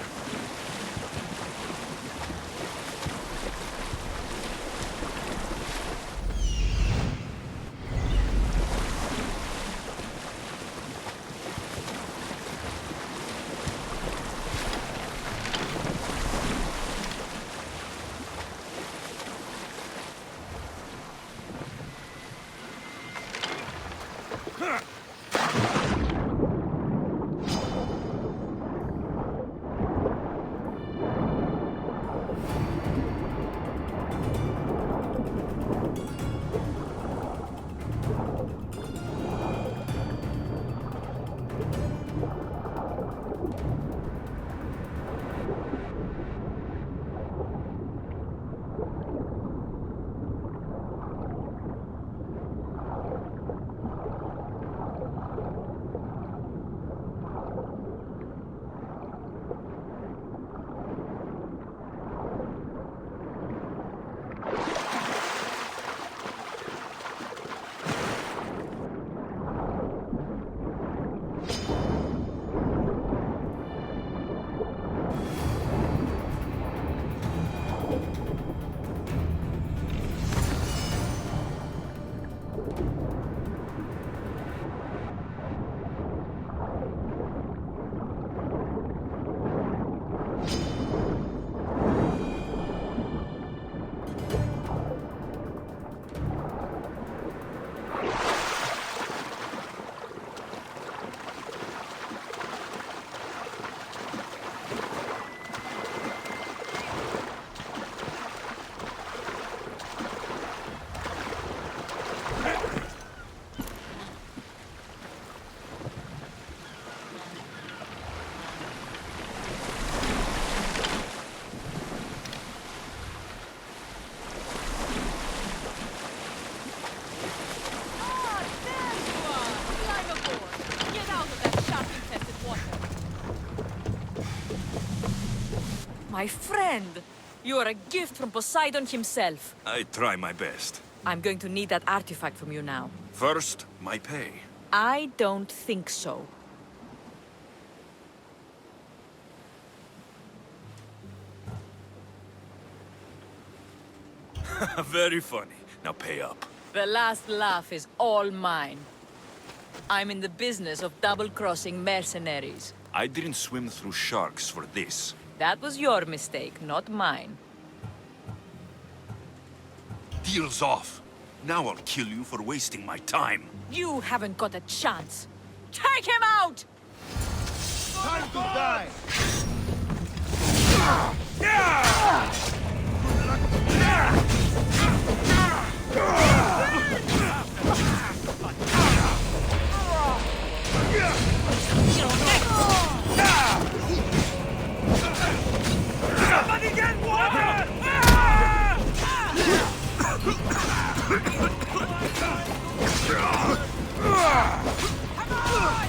My friend, you are a gift from Poseidon himself. I try my best. I'm going to need that artifact from you now. First, my pay. I don't think so. Very funny. Now pay up. The last laugh is all mine. I'm in the business of double-crossing mercenaries. I didn't swim through sharks for this. That was your mistake, not mine. Deal's off. Now I'll kill you for wasting my time. You haven't got a chance. Take him out! Time to die! Somebody get water! Come on!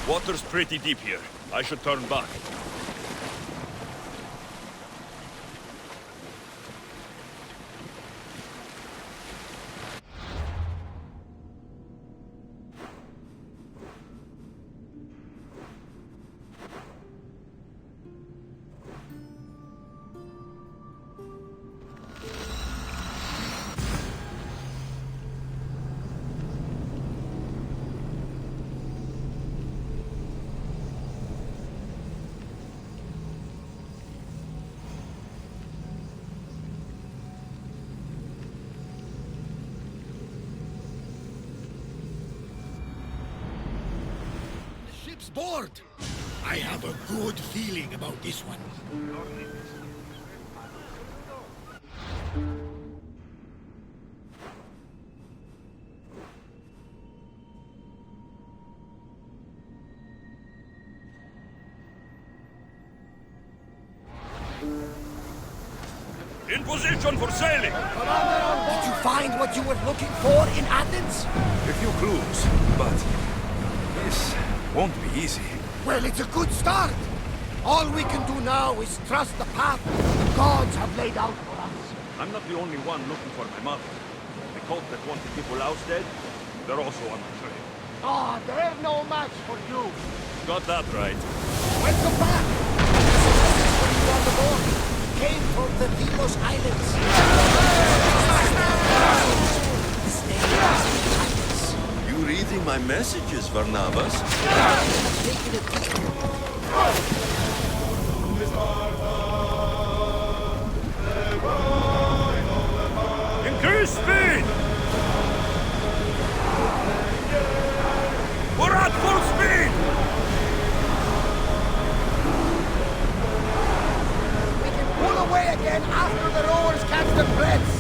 Water's pretty deep here. I should turn back. Board. I have a good feeling about this one. In position for sailing! Did you find what you were looking for in Athens? A few clues, but this won't be easy. Well, it's a good start. All we can do now is trust the path the gods have laid out for us. I'm not the only one looking for my mother. The cult that wanted people ousted, they're also on the trail. Ah, they're no match for you. Got that right. Welcome back. This is a message for you on the board. Came from the Delos Islands. You reading my messages, Barnabas? Increase speed! We're at full speed! We can pull away again after the rowers catch their breaths.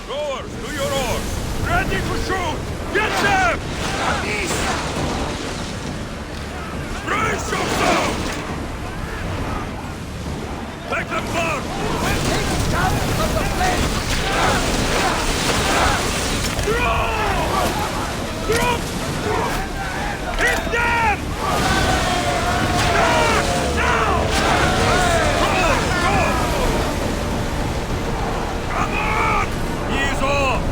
Rowers, to your oars! Ready to shoot! Get them! Brace yourself! Take them down! We'll take them down from the flames! Throw! Drop! Hit them! Now! Go! Come on! Ease off!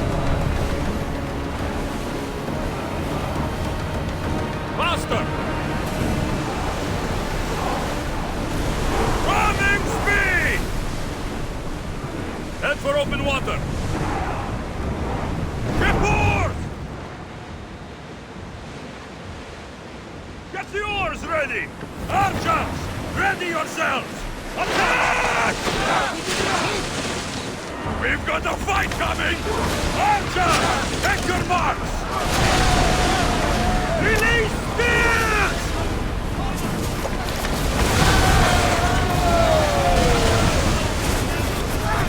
Faster! Running speed! Head for open water! Report! Get the oars ready! Archers! Ready yourselves! Attack! We've got a fight coming! Archers! Take your marks! Release spears!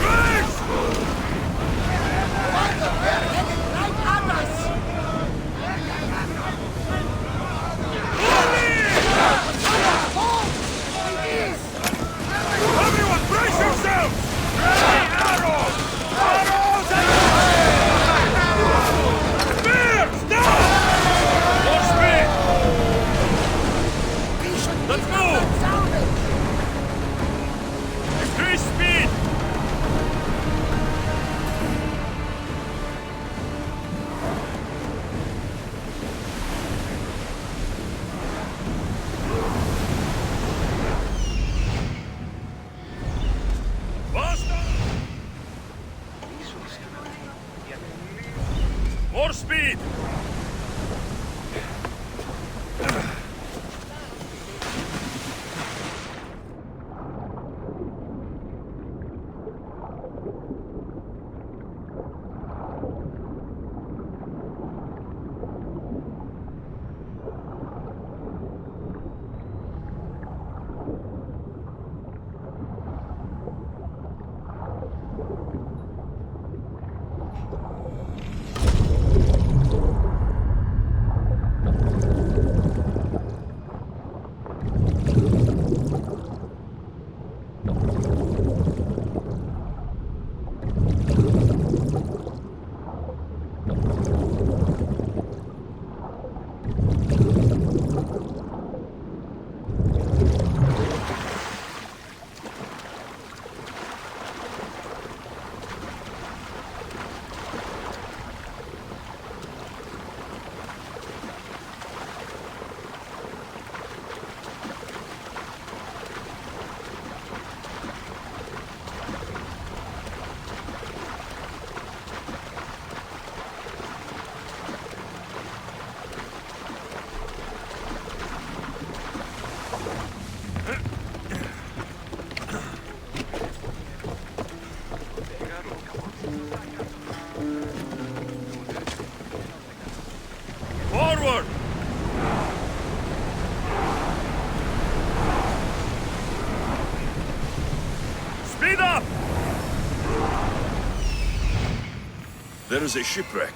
Race! They're heading right at us! Everyone, brace yourselves! Ready, arrows! Arrows and... Spears, down! There is a shipwreck,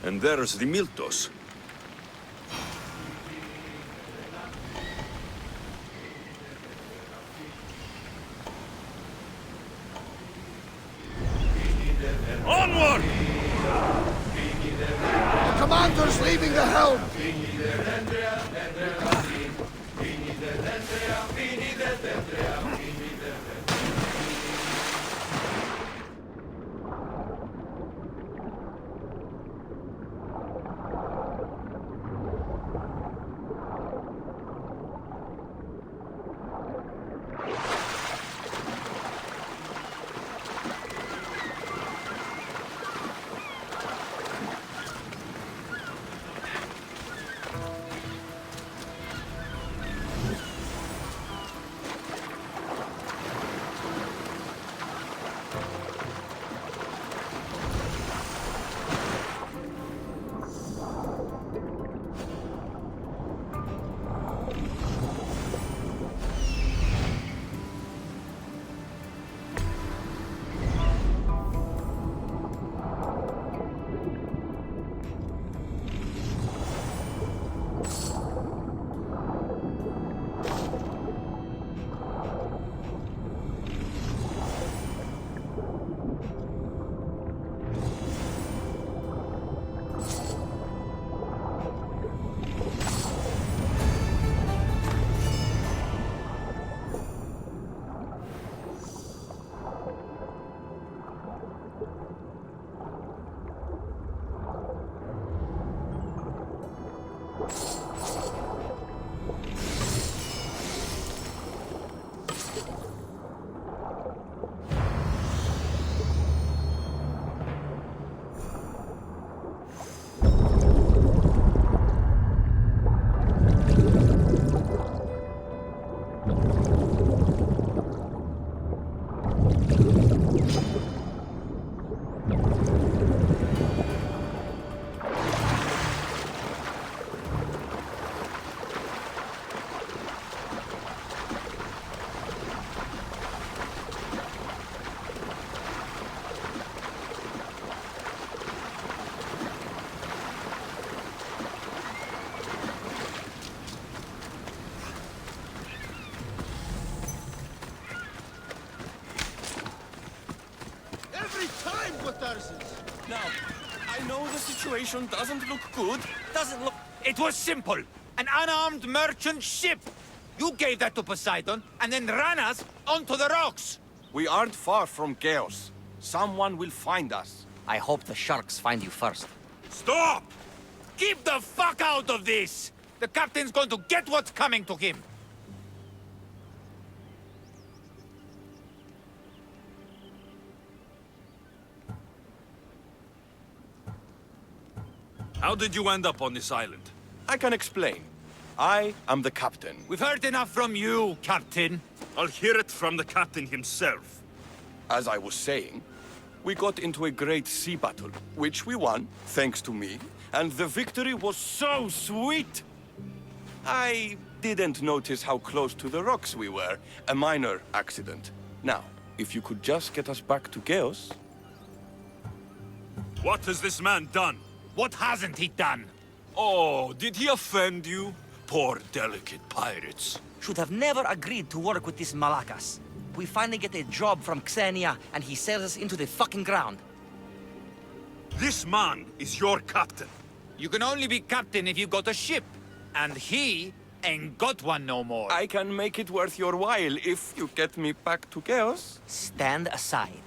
and there's the Miltos. Onward! The commander's leaving the helm! Now, I know the situation doesn't look good. Doesn't look... It was simple. An unarmed merchant ship. You gave that to Poseidon, and then ran us onto the rocks. We aren't far from chaos. Someone will find us. I hope the sharks find you first. Stop! Keep the fuck out of this! The captain's going to get what's coming to him. How did you end up on this island? I can explain. I am the captain. We've heard enough from you, Captain. I'll hear it from the captain himself. As I was saying, we got into a great sea battle, which we won, thanks to me, and the victory was so sweet! I didn't notice how close to the rocks we were. A minor accident. Now, if you could just get us back to Chaos... What has this man done? What hasn't he done? Oh, did he offend you? Poor delicate pirates. Should have never agreed to work with this Malakas. We finally get a job from Xenia, and he sells us into the fucking ground. This man is your captain. You can only be captain if you got a ship. And he ain't got one no more. I can make it worth your while if you get me back to Chaos. Stand aside.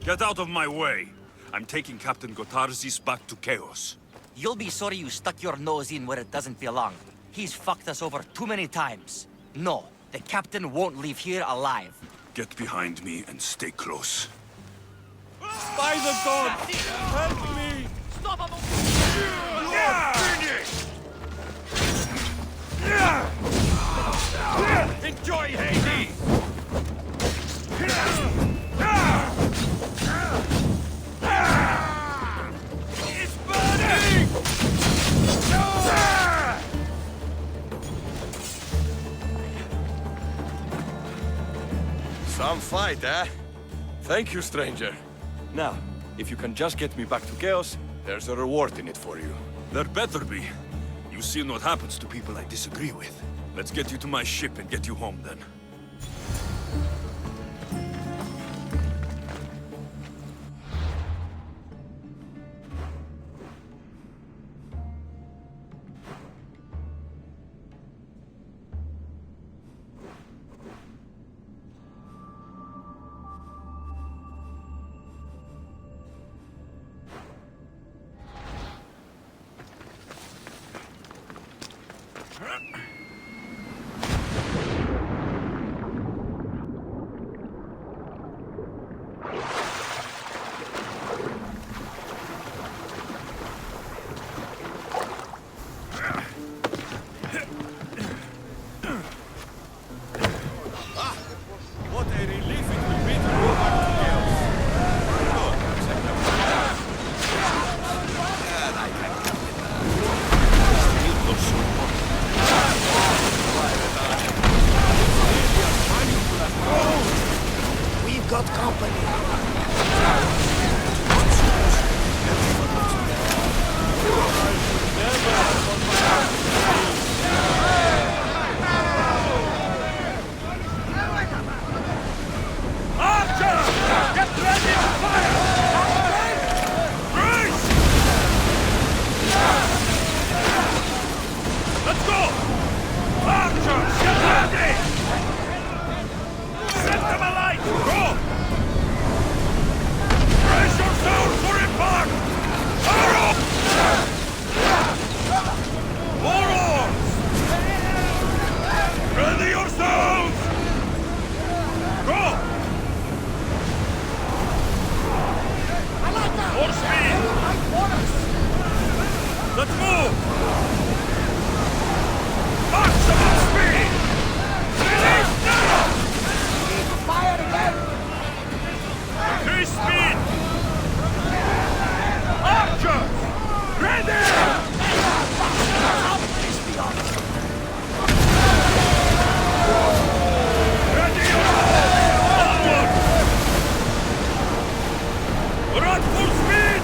Get out of my way. I'm taking Captain Gotarzis back to Chaos. You'll be sorry you stuck your nose in where it doesn't belong. He's fucked us over too many times. No, the captain won't leave here alive. Get behind me and stay close. By the gods! Help me! Stop him! Enjoy, Haiti! It's burning! Some fight, eh? Thank you, stranger. Now, if you can just get me back to Chaos, there's a reward in it for you. There better be. You've seen what happens to people I disagree with. Let's get you to my ship and get you home then. What a relief it will be to go back to Chaos. Good, acceptable. And I can come with that. Still no support. We've got company. Archer! Get ready to fire! Brace! Let's go! Archers, get ready! Set them alight! Go! Brace yourselves for impact! Fire up! More arms! Ready yourselves! Go! More speed! Let's move! Maximum speed! Release now! Fire again! Increase speed! Archers! Ready! Ready onward! We're at full speed!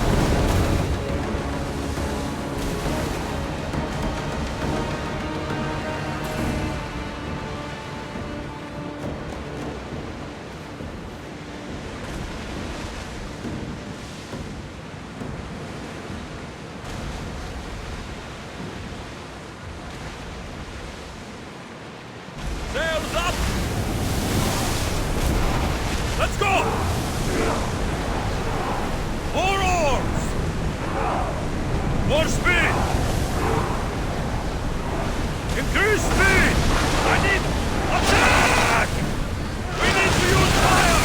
Sails up! Let's go! More oars! More speed! Increase speed! I need... Attack! We need to use fire!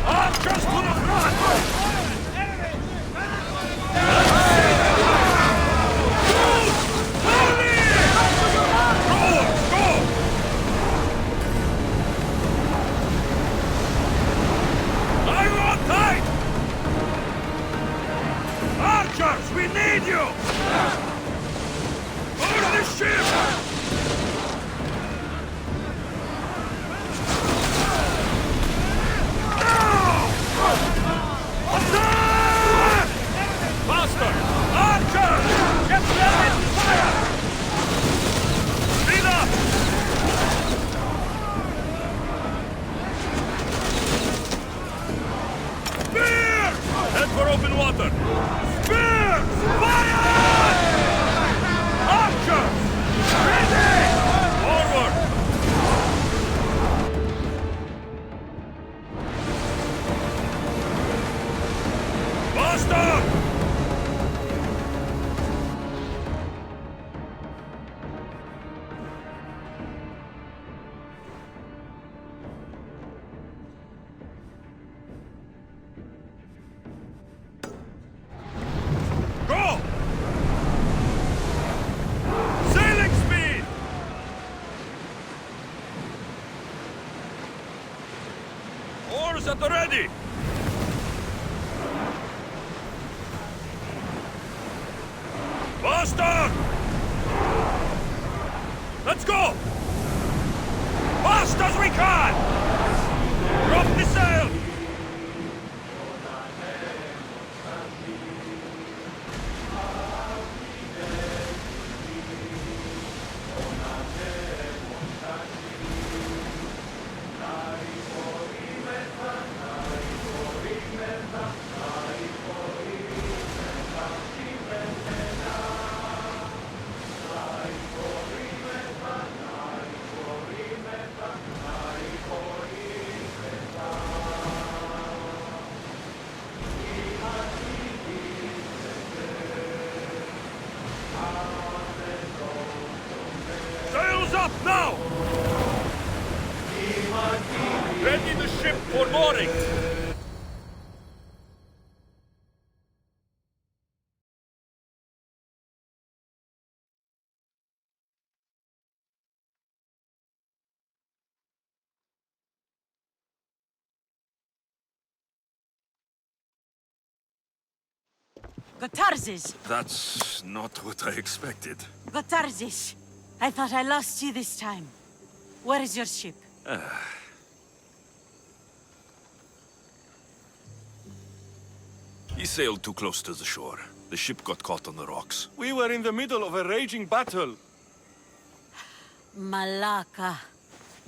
Archers to the front! Archers, we need you! Board the ship! Now! Attack! Faster! Archers! Get ready to fire! Speed up! Spears! Head for open water! Spears! Fire! Archers! Ready! Forward! Faster! Go! Sailing speed! Oars at the ready! Faster! Let's go! Fast as we can! Drop the sails! Gotarzes! That's not what I expected. Gotarzes! I thought I lost you this time. Where is your ship? He sailed too close to the shore. The ship got caught on the rocks. We were in the middle of a raging battle. Malaka.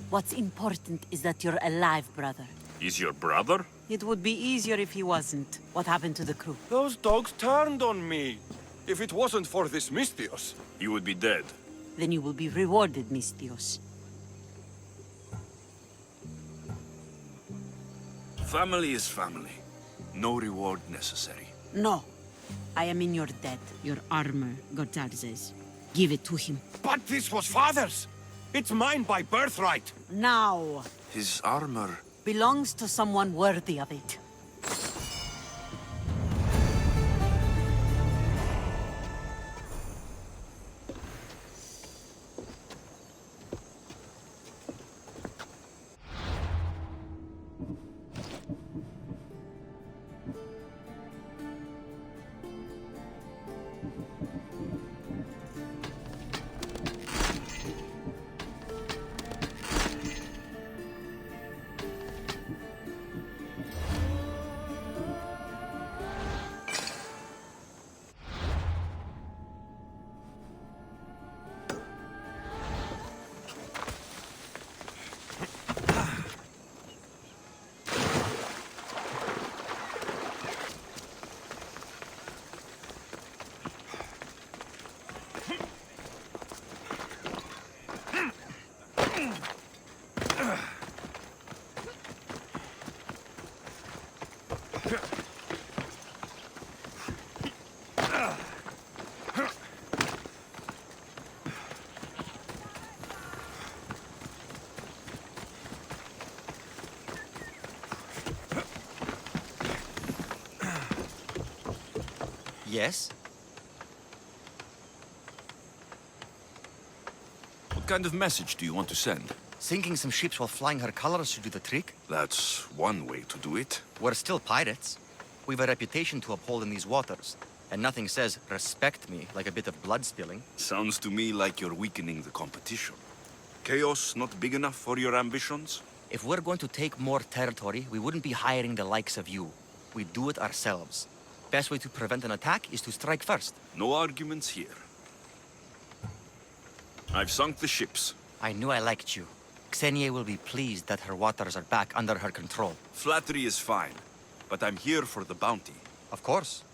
What's important is that you're alive, brother. He's your brother? It would be easier if he wasn't. What happened to the crew? Those dogs turned on me. If it wasn't for this Misthios, you would be dead. Then you will be rewarded, Misthios. Family is family. No reward necessary. No. I am in your debt. Your armor, Gotarzes. Give it to him. But this was father's! It's mine by birthright! Now! His armor... belongs to someone worthy of it. Yes? What kind of message do you want to send? Sinking some ships while flying her colors should do the trick. That's one way to do it. We're still pirates. We've a reputation to uphold in these waters. And nothing says, respect me, like a bit of blood spilling. Sounds to me like you're weakening the competition. Chaos not big enough for your ambitions? If we're going to take more territory, we wouldn't be hiring the likes of you. We'd do it ourselves. Best way to prevent an attack is to strike first. No arguments here. I've sunk the ships. I knew I liked you. Xenia will be pleased that her waters are back under her control. Flattery is fine, but I'm here for the bounty. Of course.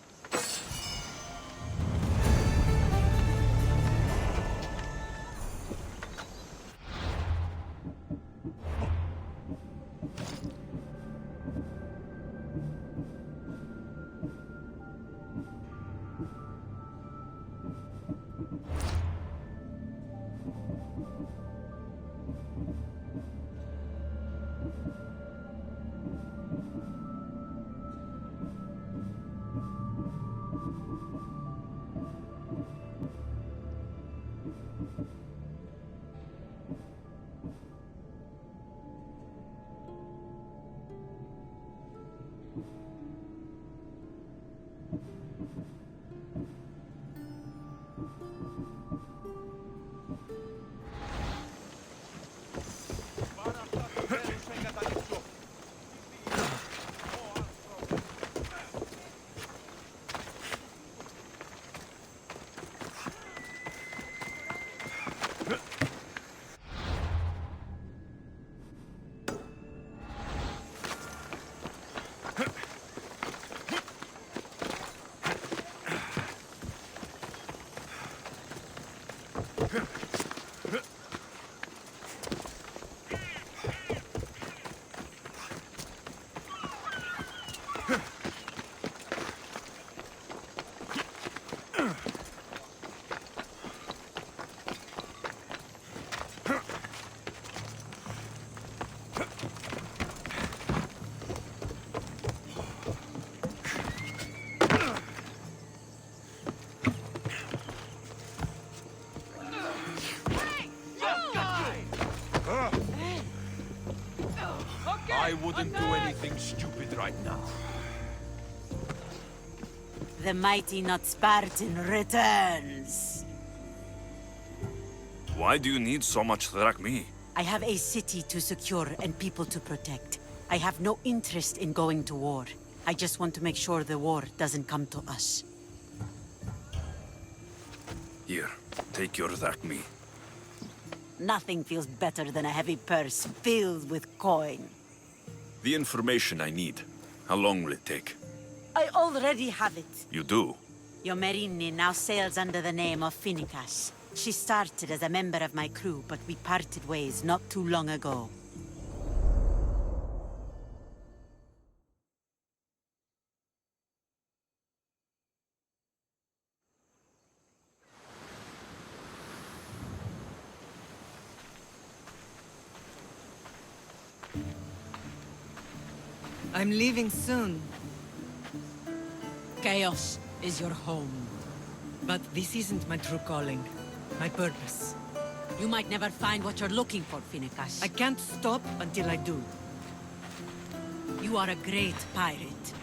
I wouldn't do anything stupid right now. The mighty not Spartan returns. Why do you need so much drachmi? I have a city to secure and people to protect. I have no interest in going to war. I just want to make sure the war doesn't come to us. Here, take your drachmi. Nothing feels better than a heavy purse filled with coin. The information I need. How long will it take? I already have it. You do? Yomerini now sails under the name of Finicas. She started as a member of my crew, but we parted ways not too long ago. I'm leaving soon. Chaos is your home. But this isn't my true calling. My purpose. You might never find what you're looking for, Finicas. I can't stop until I do. You are a great pirate.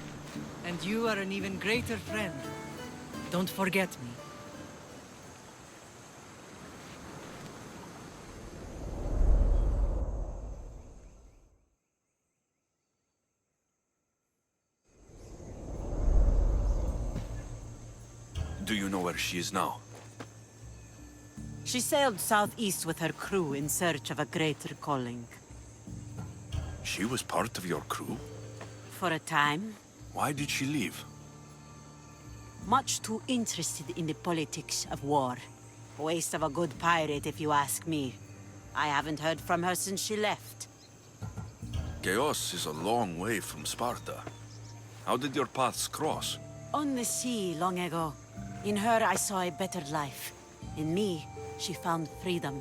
And you are an even greater friend. Don't forget me. Do you know where she is now? She sailed southeast with her crew in search of a greater calling. She was part of your crew? For a time. Why did she leave? Much too interested in the politics of war. Waste of a good pirate, if you ask me. I haven't heard from her since she left. Chaos is a long way from Sparta. How did your paths cross? On the sea, long ago. In her, I saw a better life. In me, she found freedom.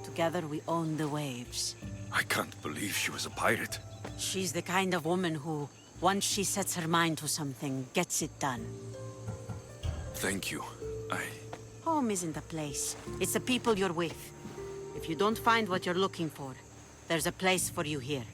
Together, we owned the waves. I can't believe she was a pirate. She's the kind of woman who, once she sets her mind to something, gets it done. Thank you. Home isn't a place. It's the people you're with. If you don't find what you're looking for, there's a place for you here.